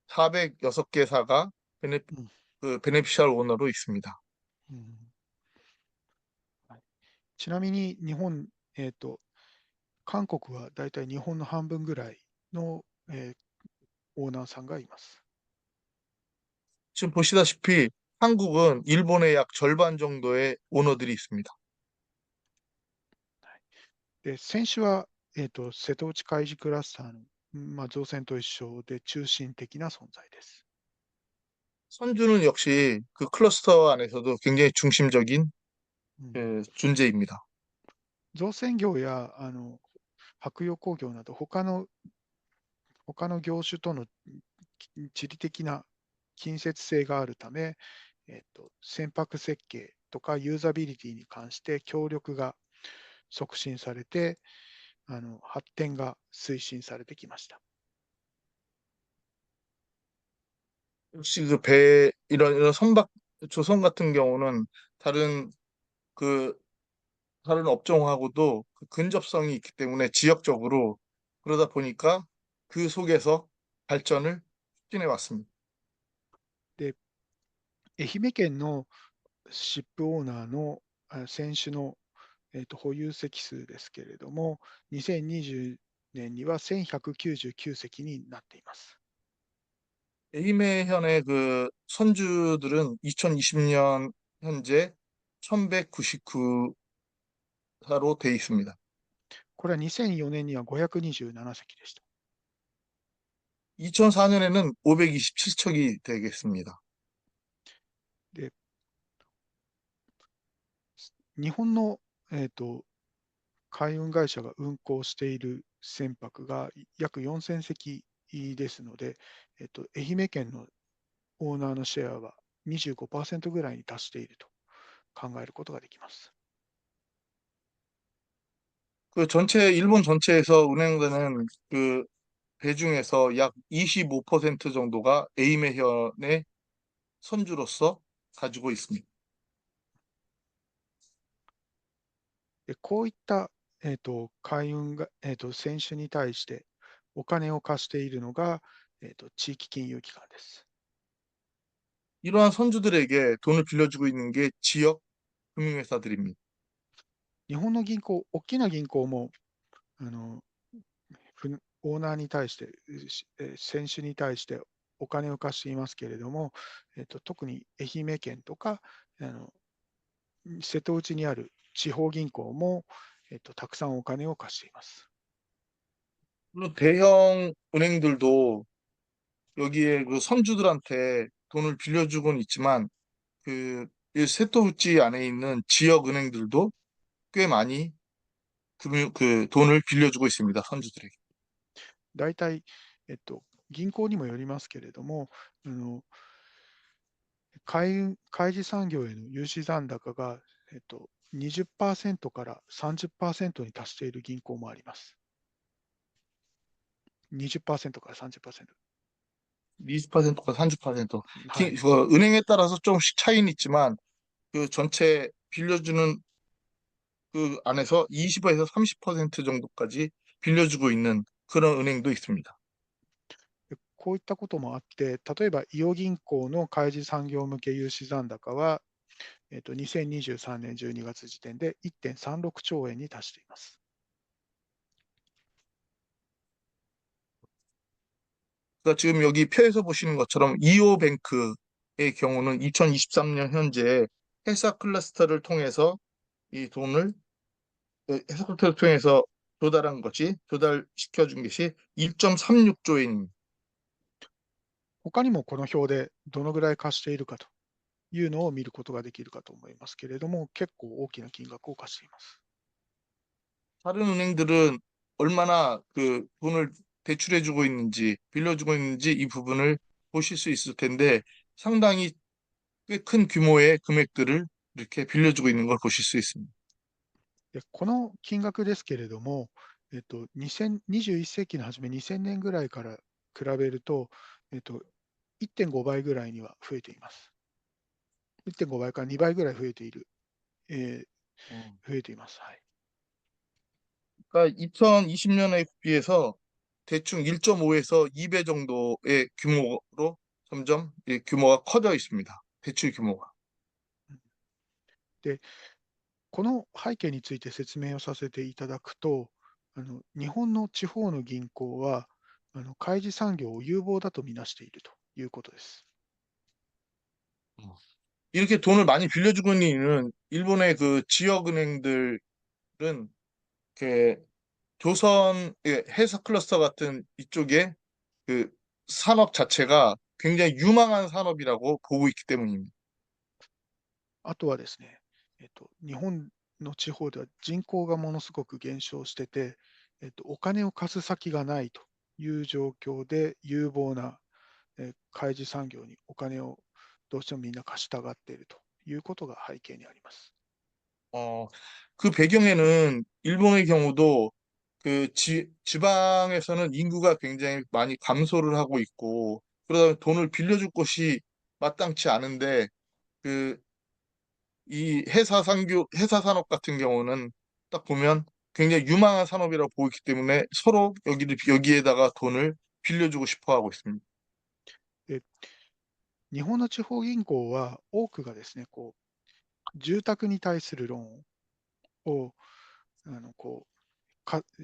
406개사가 그 베네피셜 오너로 있습니다. はい、ちなみに日本、韓国はだいたい日本の半分ぐらいの、オーナーさんがいます。 지금 보시다시피 한국은 일본의 약 절반 정도의 오너들이 있습니다. で、先週は、瀬戸内海事クラスターの、造船と一緒で中心的な存在です。 선주는 역시 그 클러스터 안에서도 굉장히 중심적인 うん、 그 존재입니다. 造船業や舶用工業など他の業種との地理的な近接性があるため、船舶設計とかユーザビリティに関して協力が促進されて、発展が推進されてきました。 역시 이런 조선 같은 경우는 그 다른 업종하고도 그 근접성이 있기 때문에 지역적으로 그러다 보니까 그 속에서 발전을 추진해 왔습니다. で、愛媛県のシップオーナーの船種の、保有隻数ですけれども、2020年には1199隻になっています。 에이메현의 그 선주들은 2020년 현재 1199사로 돼 있습니다. これは2004年には527隻でした。 2004년에는 527척이 되겠습니다. で、日本の、海運会社が運航している船舶が約4000隻ですので、愛媛県のオーナーのシェアは 25% ぐらいに達していると考えることができます。 일본 전체에서 운행되는 그 배 중에서 약 25% 정도가 에이메현의 선주로서 가지고 있습니다. で、こういった、海運が、船種に対してお金を貸しているのが、地域金融機関です。 이러한 선주들에게 돈을 빌려주고 있는 게 지역 금융회사들입니다. 日本の銀行、大きな銀行もオーナーに対して、選手に対してお金を貸していますけれども、特に愛媛県とか瀬戸内にある地方銀行も、たくさんお金を貸しています。 물론 대형 은행들도 여기에 그 선주들한테 돈을 빌려주고는 있지만 이 세토우치 안에 있는 지역 은행들도 꽤 많이 그 돈을 빌려주고 있습니다. 선주들에게. 大体、銀行にもよりますけれども、海事産業への融資残高が、20%から30%に達している銀行もあります。20%から30%。 20%가 30%. はい。 은행에 따라서 조금씩 차이는 있지만 그 전체 빌려주는 그 안에서 20에서 30% 정도까지 빌려주고 있는 그런 은행도 있습니다. こういったこともあって、例えば、伊予銀行の開示産業向け融資残高は、2023年12月時点で1.36兆円に達しています。 그러니까 지금 여기 표에서 보시는 것처럼 이오뱅크의 경우는 2023년 현재 회사 클러스터를 통해서 이 돈을 회사 클러스터를 통해서 조달시켜 준 것이 1.36조 엔입니다. 他にもこの表でどのぐらい貸しているかというのを見ることができるかと思いますけれども、結構大きな金額を貸しています。 다른 은행들은 얼마나 그 돈을 대출해주고 있는지, 빌려주고 있는지 이 부분을 보실 수 있을 텐데 상당히 꽤 큰 규모의 금액들을 이렇게 빌려주고 있는 걸 보실 수 있습니다. でこの金額ですけれども、21世紀の初め2000年ぐらいから比べると、1.5 倍ぐらいには増えています。1.5 倍から2倍ぐらい増えている、増えています。はい。 그러니까 2020년에 비해서 대충 1.5에서 2배 정도의 규모로 점점 규모가 커져 있습니다. 대출 규모가. で、この背景について説明をさせていただくと、日本の地方の銀行は、開示産業を有望だとみなしているということです。 이렇게 돈을 많이 빌려주고 있는 이유는 일본의 그 지역은행들은 이렇게 조선 해사 클러스터 같은 이쪽에 그 산업 자체가 굉장히 유망한 산업이라고 보고 있기 때문입니다. あとはですね、日本の地方では人口がものすごく減少してて、お金を貸す先がないという状況で有望な、開示産業にお金をどうしてもみんな貸したがっているということが背景にあります。 그 배경에는 일본의 경우도 그 지방에서는 인구가 굉장히 많이 감소를 하고 있고 그러다 보니 돈을 빌려줄 곳이 마땅치 않은데 그 이 회사 산업 같은 경우는 딱 보면 굉장히 유망한 산업이라고 보이기 때문에 서로 여기에다가 돈을 빌려주고 싶어 하고 있습니다. で日本の地方銀行は多くがですね、住宅に対するローンを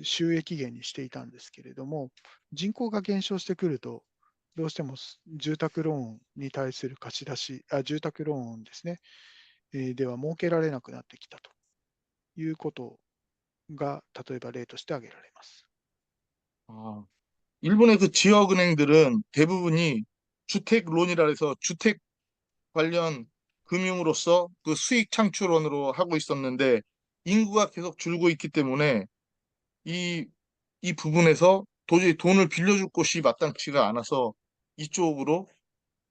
収益源にしていたんですけれども、人口が減少してくると、どうしても住宅ローンに対する貸し出し、住宅ローンですね、では設けられなくなってきたということが、例えば例として挙げられます。 일본의 그 지역은행들은 대부분이 주택론이라 해서 주택 관련 금융으로서 그 수익 창출원으로 하고 있었는데 인구가 계속 줄고 있기 때문에 이, 이 부분에서 도저히 돈을 빌려줄 곳이 마땅치가 않아서 이쪽으로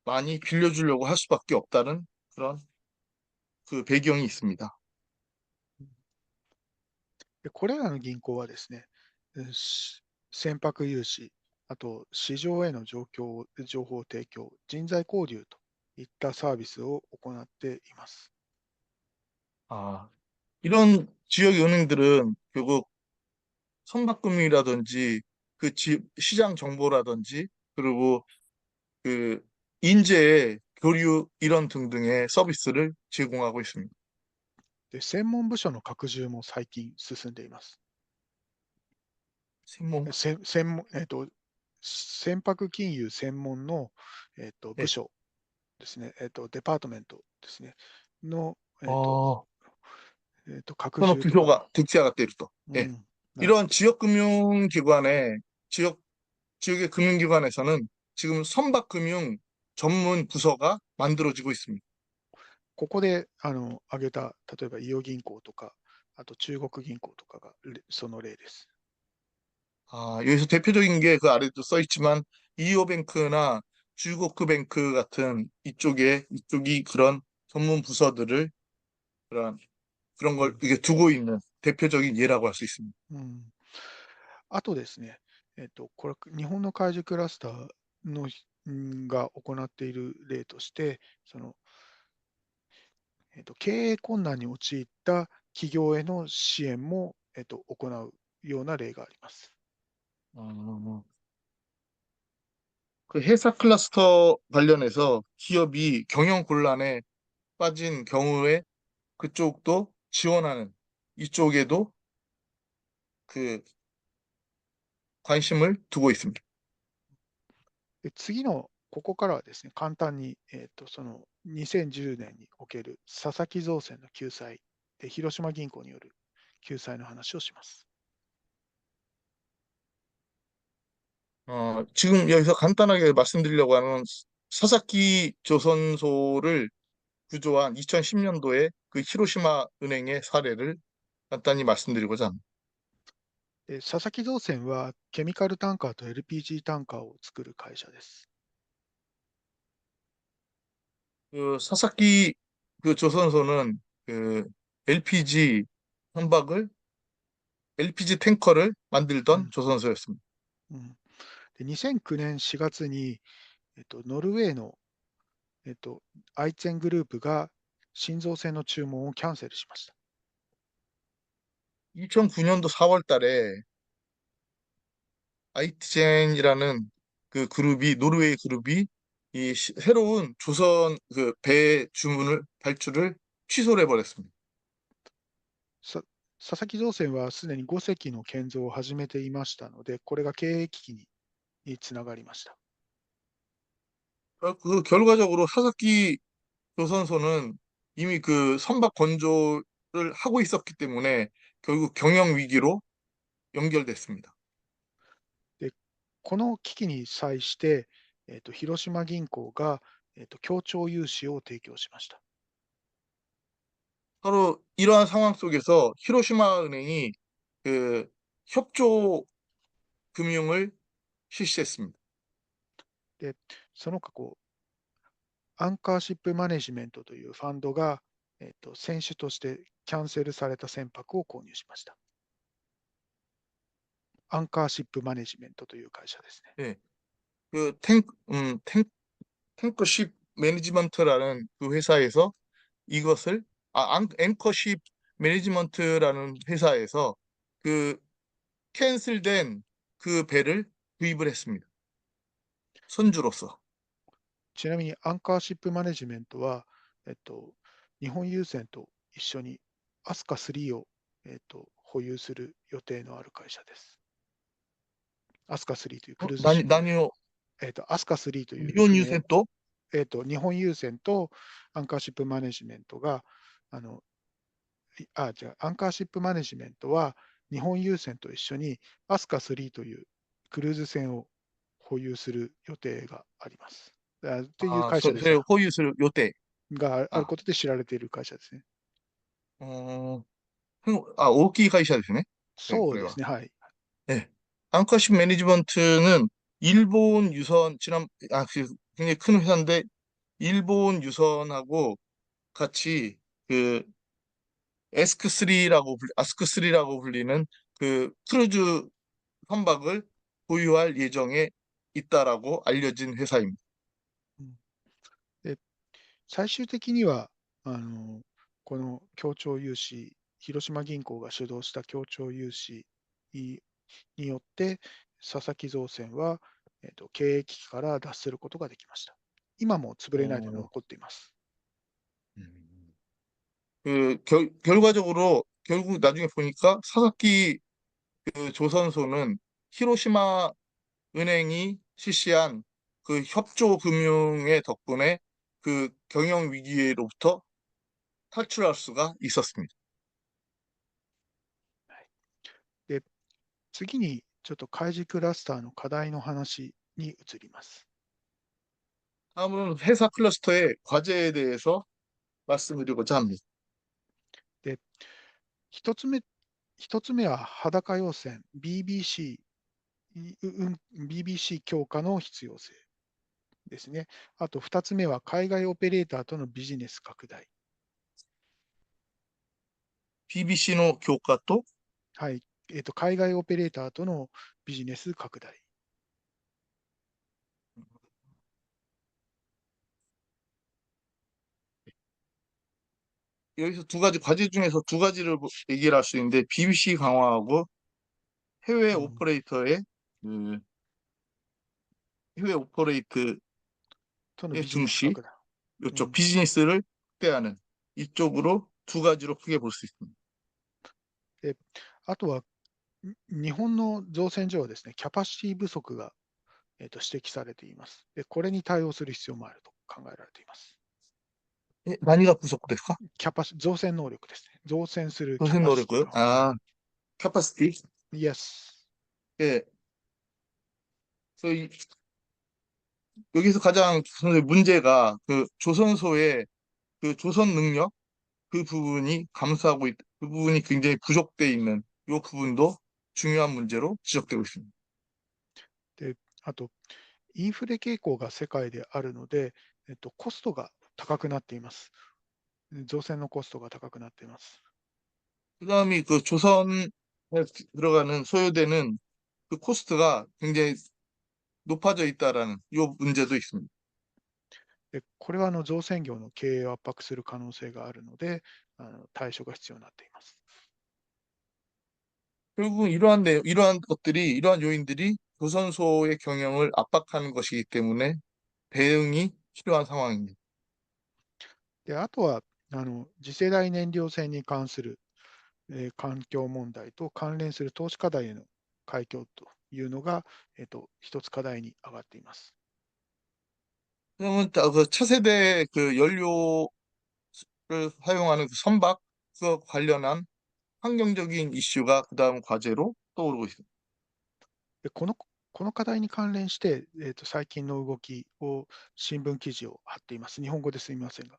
많이 빌려주려고 할 수밖에 없다는 그런 그 배경이 있습니다. でこれらの銀行はですね、船舶融資、あと市場への情報提供、人材交流といったサービスを行っています。 이런 지역 은행들은 결국 선박금융이라든지 그 시장 정보라든지 그리고 그 인재의 교류 이런 등등의 서비스를 제공하고 있습니다. で専門部署の拡充も最近進んでいます。 専門船舶金融専門の、部署ですね、デパートメントですね、の、拡 현업 充とか、 규모가 득세가 때를 또. 예. なるほど 이런 지역금융기관의 지역의 금융기관에서는 지금 선박금융 전문 부서가 만들어지고 있습니다. ここで挙げた、例えば伊予銀行とか、あと中国銀行とかがその例です。 여기서 대표적인 게 그 아래도 써 있지만 이오뱅크나 주고크뱅크 같은 이쪽이 그런 전문 부서들을 그런 그런 걸 이게 두고 있는 대표적인 예라고 할 수 있습니다. あとですね、これ、日本の海事クラスターのが行っている例として、経営困難に陥った企業への支援も、行うような例があります。 그 회사 클러스터 관련해서 기업이 경영 곤란에 빠진 경우에 그쪽도 지원하는 이쪽에도 그 관심을 두고 있습니다. で次の、ここからはですね、簡単に、その2010年における佐々木造船の救済で、広島銀行による救済の話をします。 지금 여기서 간단하게 말씀드리려고 하는 사사키 조선소를 구조한 2010년도에 그 히로시마 은행의 사례를 간단히 말씀드리고자 합니다. で佐々木造船はケミカルタンカーと LPG タンカーを作る会社です。 그 사사키 그 조선소는 그 LPG 선박을 LPG 탱커를 만들던 조선소였습니다. で2009年4月に、ノルウェーの、アイツェングループが新造船の注文をキャンセルしました。 2009년도 4월 달에 아이티젠이라는 그 그룹이 노르웨이 그룹이 이 새로운 조선 그 배 주문을 발주를 취소를 해버렸습니다. 佐々木造船はすでに5隻の建造を始めていましたので、これが経営危機につながりました。 그 결과적으로 사사키 조선소는 이미 그 선박 건조를 하고 있었기 때문에 결국 경영 위기로 연결됐습니다. でこの危機に際して、広島銀行が、協調融資を提供しました。 바로 이러한 상황 속에서 히로시마 은행이 그 협조 금융을 실시했습니다. でその過去、アンカーシップマネジメントというファンドが、選手としてキャンセルされた船舶を購入しました。アンカーシップマネジメントという会社ですね。 네, 그 탱커십 매니지먼트라는 그 회사에서 이것을 앵커십 매니지먼트라는 회사에서 그 캔슬된 그 배를 구입을 했습니다. 선주로서. ちなみにアンカーシップマネジメントは、日本郵船と一緒にアスカ3を、保有する予定のある会社です。アスカ3というクルーズシップ。 何をアスカ3という日本郵船と日本郵船とアンカーシップマネジメントが、アンカーシップマネジメントは日本郵船と一緒にアスカ3というクルーズ船を保有する予定があります。という会社です。保有する予定があることで知られている会社ですね。大きい会社ですね。そうですね、はい。 네. 앙커십 매니지먼트는 일본 유선 굉장히 큰 회사인데 일본 유선하고 같이 그 아스크3라고 불리는 그 크루즈 선박을 보유할 예정에 있다라고 알려진 회사입니다. で最終的にはこの協調融資、広島銀行が主導した協調融資によって、佐々木造船は、経営危機から脱することができました。今も潰れないで残っています。 결과적으로 결국 나중에 보니까 사사키 그 조선소는 히로시마 은행이 실시한 그 협조 금융의 덕분에 그 경영 위기로부터 탈출할 수가 있었습니다. で次にちょっと海事クラスターの課題の話に移ります。 다음은 회사 클러스터의 과제에 대해서 말씀드리고자 합니다. で一つ目は裸用船 BBC 強化の必要性ですね。あと2つ目は海外オペレーターとのビジネス拡大。PBC の強化と、はい、海外オペレーターとのビジネス拡大。 여기서 두 가지 과제 중에서 두 가지를 얘기를 할 수 있는데 BBC 강화하고 해외 오퍼레이터의 그 해외 오퍼레이트의 とのビジネス 중시 拡大。 이쪽 비즈니스를 확대하는 이쪽으로 두 가지로 크게 볼 수 있습니다. あとは、日本の造船所はですね、キャパシティ不足が、指摘されています。で、これに対応する必要もあると考えられています。何が不足ですか？造船能力ですね。造船するキャ 조선 パシティ 노력고요. が。 아, 캐파시티. Yes. 예. 그래서 여기서 가장 문제가 그 조선소의 그 조선 능력 그 부분이 감소하고 그 부분이 굉장히 부족돼 있는 이 부분도 중요한 문제로 지적되고 있습니다. で、あと、インフレ傾向が世界であるので、コストが高くなっています。造船のコストが高くなっています。 그다음에 그 조선에 들어가는 소요되는 그 코스트가 굉장히 높아져 있다라는 이 문제도 있습니다. で、これは造船業の経営を圧迫する可能性があるので、対処が必要になっています。 결국 이러한 요인들이 조선소의 경영을 압박하는 것이기 때문에 대응이 필요한 상황입니다. で、あとは、次世代燃料船に関する、環境問題と関連する投資課題への解決というのが、一つ課題に上がっています。 그러면 그 차세대 그 연료를 사용하는 그 선박 그 관련한 환경적인 이슈가 그다음 과제로 떠오르고 있습니다. で、この課題に関連して、最近の動きを新聞記事を貼っています。日本語ですみませんが。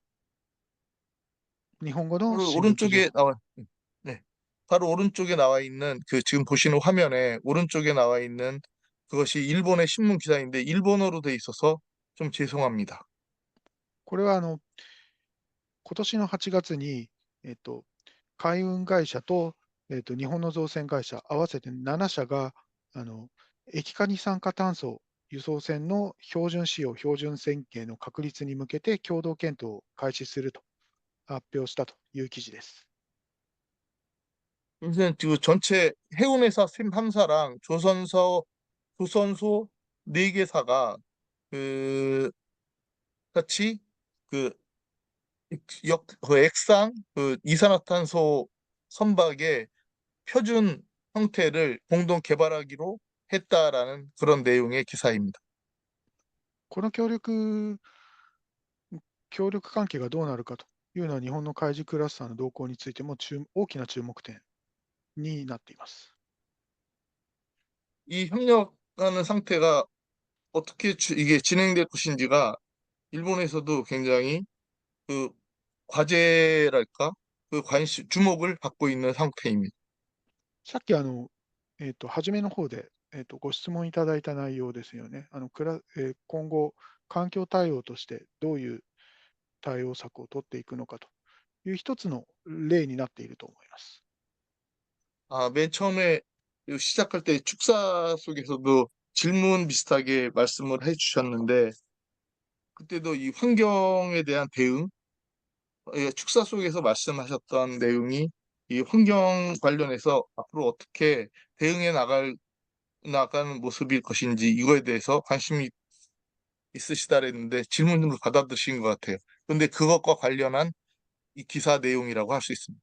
日本語の 바로 新聞記事を 오른쪽에 나와 네. 바로 오른쪽에 나와 있는 그 지금 보시는 화면에 오른쪽에 나와 있는 그것이 일본의 신문 기사인데 일본어로 돼 있어서 좀 죄송합니다. これは今年の8月に、海運会社と、日本の造船会社合わせて7社が液化二酸化炭素輸送船の標準仕様、標準設計の確立に向けて共同検討を開始すると発表したという記事です。 그래서 그 전체 해운회사 3사랑 조선소 4개사가 그 같이 그 그 액상 그 이산화탄소 선박의 표준 형태를 공동 개발하기로 했다라는 그런 내용의 기사입니다. この協力関係がどうなるかというのは日本の海事クラスターの動向についても大きな注目点になっています。 이 협력하는 상태가 어떻게 이게 진행될 것인지가 일본에서도 굉장히 그 과제랄까 그 주목을 받고 있는 상태입니다. さっき初めの方で、ご質問いただいた内容ですよね。今後、環境対応としてどういう対応策を取っていくのかという一つの例になっていると思います。 아, 맨 처음에 시작할 때 축사 속에서도 질문 비슷하게 말씀을 해주셨는데 그때도 이 환경에 대한 대응, 축사 속에서 말씀하셨던 내용이 이 환경 관련해서 앞으로 어떻게 대응해 나가는 모습일 것인지 이거에 대해서 관심이 있으시다 그랬는데 질문으로 받아들이신 것 같아요. 그런데 그것과 관련한 이 기사 내용이라고 할 수 있습니다.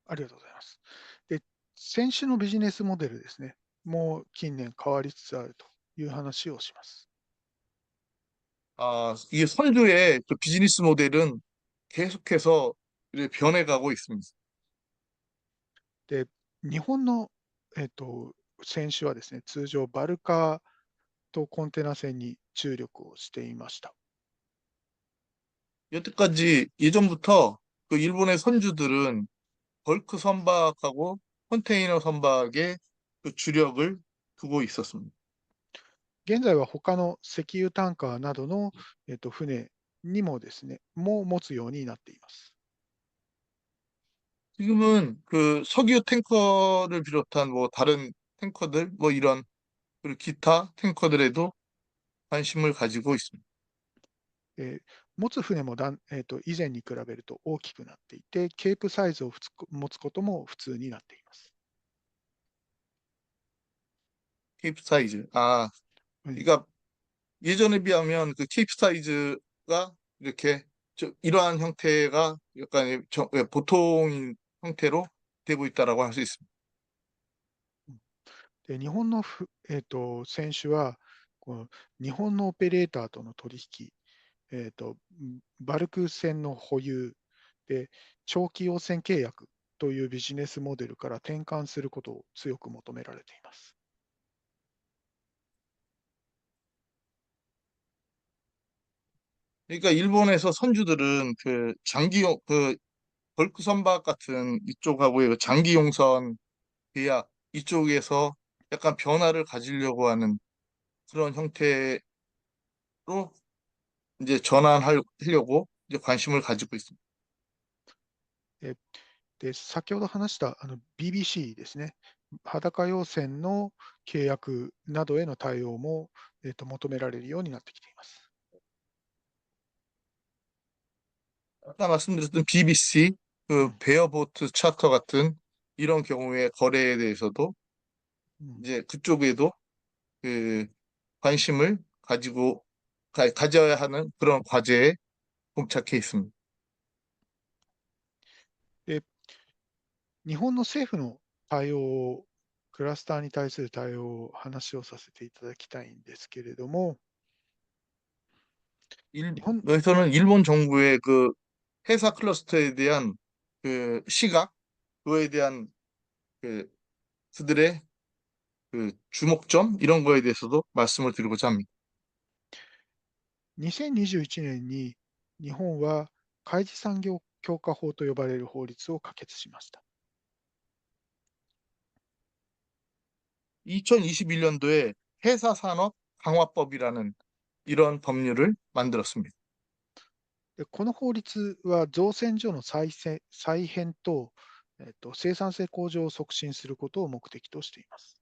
ありがとうございます。で、先週のビジネスモデルですね。もう近年変わりつつあるという話をします。 아, 이게 선주의 그 비즈니스 모델은 계속해서 이제 변해가고 있습니다. で、日本の、船種はですね、通常バルカーとコンテナ船に注力をしていました。 여태까지 예전부터 그 일본의 선주들은 벌크 선박하고 컨테이너 선박에 그 주력을 두고 있었습니다. 現在は他の石油タンカーなどの、船にもですね、持つようになっています。 지금은 그 석유 탱커를 비롯한 뭐 다른 탱커들, 뭐 이런, 그리고 기타 탱커들에도 관심을 가지고 있습니다. 持つ船も以前に比べると大きくなっていて、ケープサイズを持つことも普通になっています。 케이프 사이즈. 아, はい 그러니까 예전에 비하면 그 케이프 사이즈가 이렇게 이러한 형태가 약간 보통인 형태로 되고 있다라고 할 수 있습니다. で日本の選手はこの日本のオペレーターとの取引、バルク船の保有で長期用船契約というビジネスモデルから転換することを強く求められています。 그러니까 일본에서 선주들은 그 장기용 그 벌크 선박 같은 이쪽하고의 그 장기 용선 계약 이쪽에서 약간 변화를 가지려고 하는 그런 형태로 이제 전환하려고 이제 관심을 가지고 있습니다. で先ほど話したBBC ですね、裸用船の契約などへの対応も、求められるようになってきています。 아까 말씀드렸던 BBC 그 베어보트 차터 같은 이런 경우의 거래에 대해서도 うん 이제 그쪽에도 그 관심을 가져야 하는 그런 과제에 봉착해 있습니다. で日本の政府の対応、クラスターに対する対応を話をさせていただきたいんですけれども、日本 여기서는 일본 정부의 그 회사 클러스터에 대한 그 시각, 그거에 대한 그 그들의 그 주목점 이런 거에 대해서도 말씀을 드리고자 합니다. 2021年に日本は開示産業強化法と呼ばれる法律を可決しました。 2021년도에 회사 산업 강화법이라는 이런 법률을 만들었습니다. でこの法律は造船所の再編と、生産性向上を促進することを目的としています。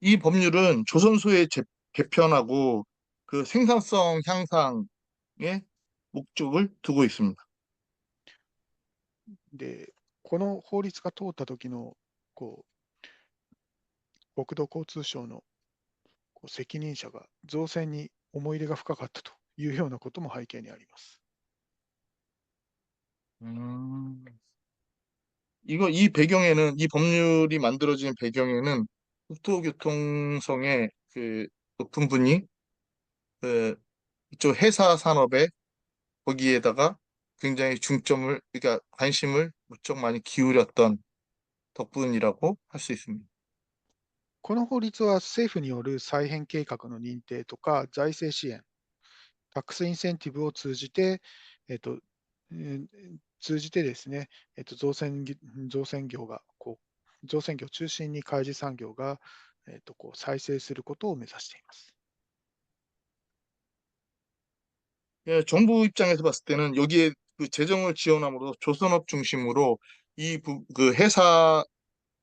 이 법률은 조선소의 개편하고 그 생산성 향상에 목적을 두고 있습니다. で、この法律が通った時の国土交通省の責任者が造船に思い入れが深かったというようなことも背景にあります。 이 배경에는, 이 법률이 만들어진 배경에는 국토교통성의 그 높은 분이 그 이쪽 회사 산업에 거기에다가 굉장히 그러니까 관심을 무척 많이 기울였던 덕분이라고 할 수 있습니다. この法律は政府による再編計画の認定とか財政支援、タックスインセンティブを通じて、ですね、造船業が造船業を中心に海事産業が、再生することを目指しています。 예, 정부 입장에서 봤을 때는 여기에 그 재정을 지원함으로 조선업 중심으로 그 회사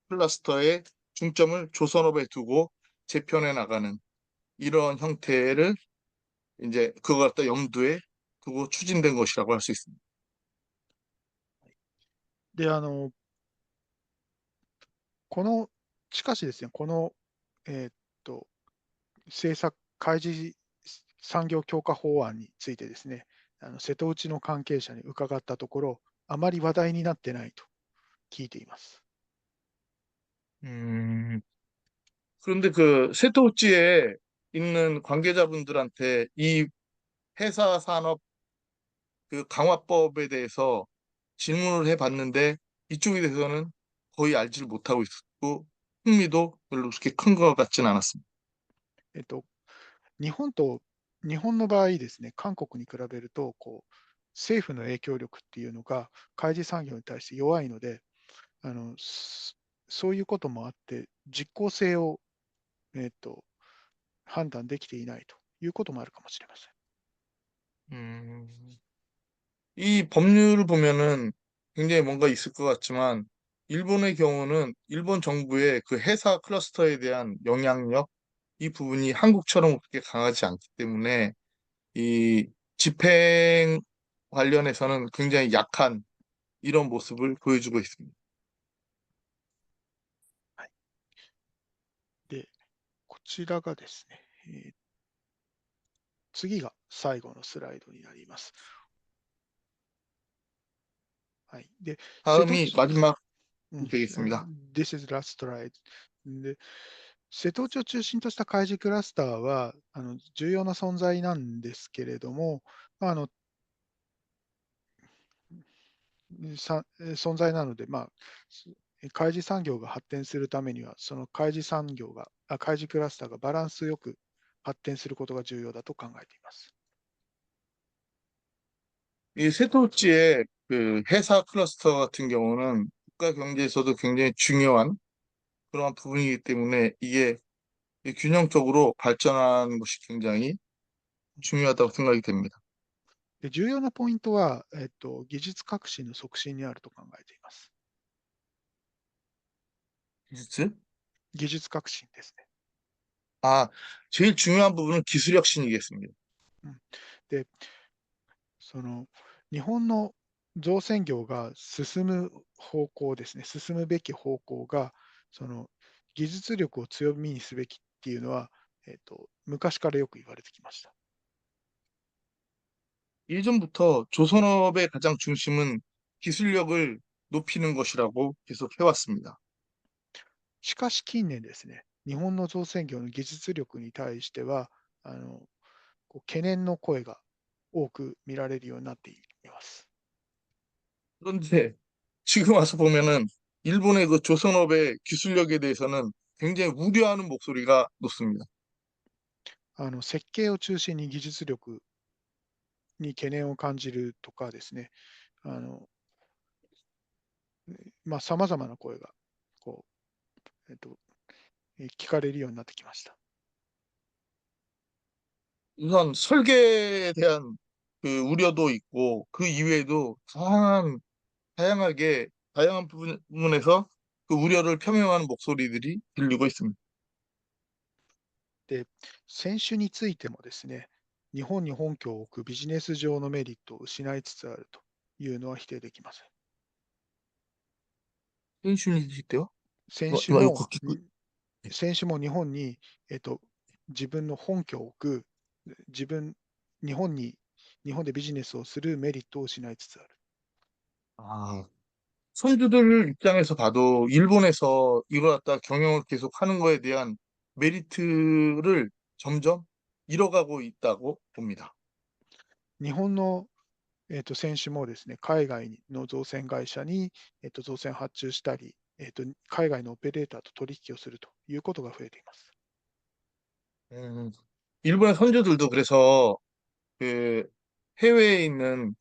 클러스터의 중점을 조선업에 두고 재편해 나가는 이런 형태를 이제 그걸 갖다 염두에 두고 추진된 것이라고 할 수 있습니다. で、しかしですね、この、えーっと、開示産業強化法案についてですね、瀬戸内の関係者に伺ったところ、あまり話題になってないと聞いています。 그런데 그 세토우치에 있는 관계자분들한테 이 회사 산업 그 강화법에 대해서 질문을 해봤는데 이쪽에 대해서는 거의 알지를 못하고 있었고 흥미도 별로 그렇게 큰 것 같진 않았습니다. えっと、日本の場合ですね、韓国に比べると、政府の影響力っていうのが、開示産業に対して弱いので、そういうこともあって、実効性を、判断できていないということもあるかもしれません。 음, 이 법률을 보면은 굉장히 뭔가 있을 것 같지만, 일본의 경우는 일본 정부의 그 해사 클러스터에 대한 영향력, 이 부분이 한국처럼 그렇게 강하지 않기 때문에, 이 집행 관련해서는 굉장히 약한 이런 모습을 보여주고 있습니다. で、こちらがですね、次が最後のスライドになります。はい。で、瀬戸 다음이 마지막 うん 되겠습니다. This is last slide. で、瀬戸内を中心とした海事クラスターは重要な存在なんですけれども、まあ、存在なので、海事産業が発展するためには、その海事産業が、海事クラスターがバランスよく発展することが重要だと考えています。 이 세토우치의 그 해사 클러스터 같은 경우는 국가 경제에서도 굉장히 중요한 그런 부분이기 때문에 이게 균형적으로 발전하는 것이 굉장히 중요하다고 생각이 됩니다. で重要なポイントは、技術革新の促進にあると考えています。 기술? 技術革新ですね。 아, 제일 중요한 부분은 기술 혁신이겠습니다. で、その日本の造船業が進む方向ですね、進むべき方向が、その技術力を強みにすべきっていうのは、昔からよく言われてきました。 예전부터 조선업의 가장 중심은 기술력을 높이는 것이라고 계속 해왔습니다. しかし近年ですね、日本の造船業の技術力に対しては、懸念の声が多く見られるようになっています。 그런데 지금 와서 보면은 일본의 그 조선업의 기술력에 대해서는 굉장히 우려하는 목소리가 높습니다. 設計を中心に技術力に懸念を感じるとかですね、さまざまな声がこ聞かれるようになってきました。 우선 설계에 대한 그 우려도 있고 그 이외에도 다양한 부분에서 그 우려를 표명하는 목소리들이 들리고 있습니다. で、選手についてもですね、日本に本拠を置くビジネス上のメリットを失いつつあるというのは否定できません。 選手については選手今よもく聞く。日本に、自分の本拠を置く、日本でビジネスをするメリットを失いつつある。 아, 선수들 입장에서 봐도 일본에서 이걸 갖다 경영을 계속 하는 거에 대한 메리트를 점점 잃어가고 있다고 봅니다. 日本の、選手もですね、海外の造船会社に、造船発注したり、海外のオペレーターと取引をするということが増えています。 일본의 선수들도 그래서 그 해외에 있는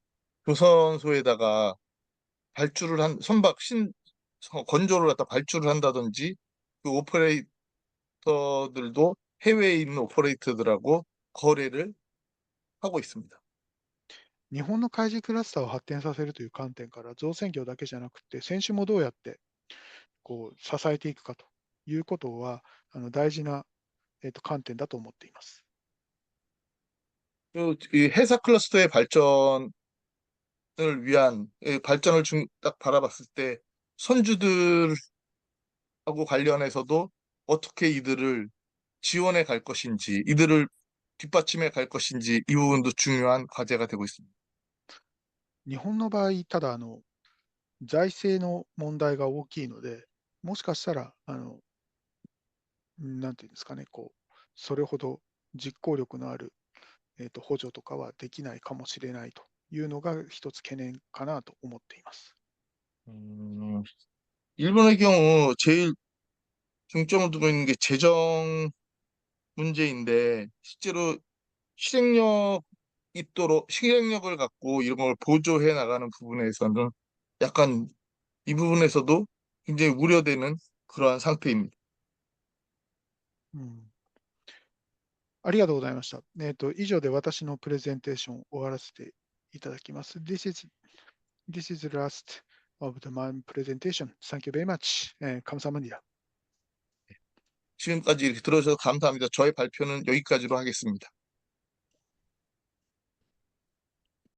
조선소에다가 건조를 갖다 발주를 한다든지 그 오퍼레이터들도 해외에 있는 오퍼레이터들하고 거래를 하고 있습니다. 日本の海事クラスターを発展させるという観点から、造船業だけじゃなくて、選手もどうやって支えていくかということは、大事な、観点だと思っています。 이 회사 클러스터의 발전을 위한 발전을 딱 바라봤을 때 선주들하고 관련해서도 어떻게 이들을 지원해 갈 것인지, 이들을 뒷받침해 갈 것인지 이 부분도 중요한 과제가 되고 있습니다. 日本の場合、ただ財政の問題が大きいので、もしかしたら、なんていうんですかね、それほど実行力のある、補助とかはできないかもしれないというのが一つ懸念かなと思っています。 일본의 경우 제일 중점을 두고 있는 게 재정 문제인데 실제로 실행력을 갖고 이런 걸 보조해 나가는 부분에서는 약간 이 부분에서도 굉장히 우려되는 그러한 상태입니다. ありがとうございました。以上で私のプレゼンテーションを終わらせていただきます。This is the last of my presentation. Thank you very much. 감사합니다. 지금까지 이렇게 들어주셔서 감사합니다. 저의 발표는 여기까지로 하겠습니다.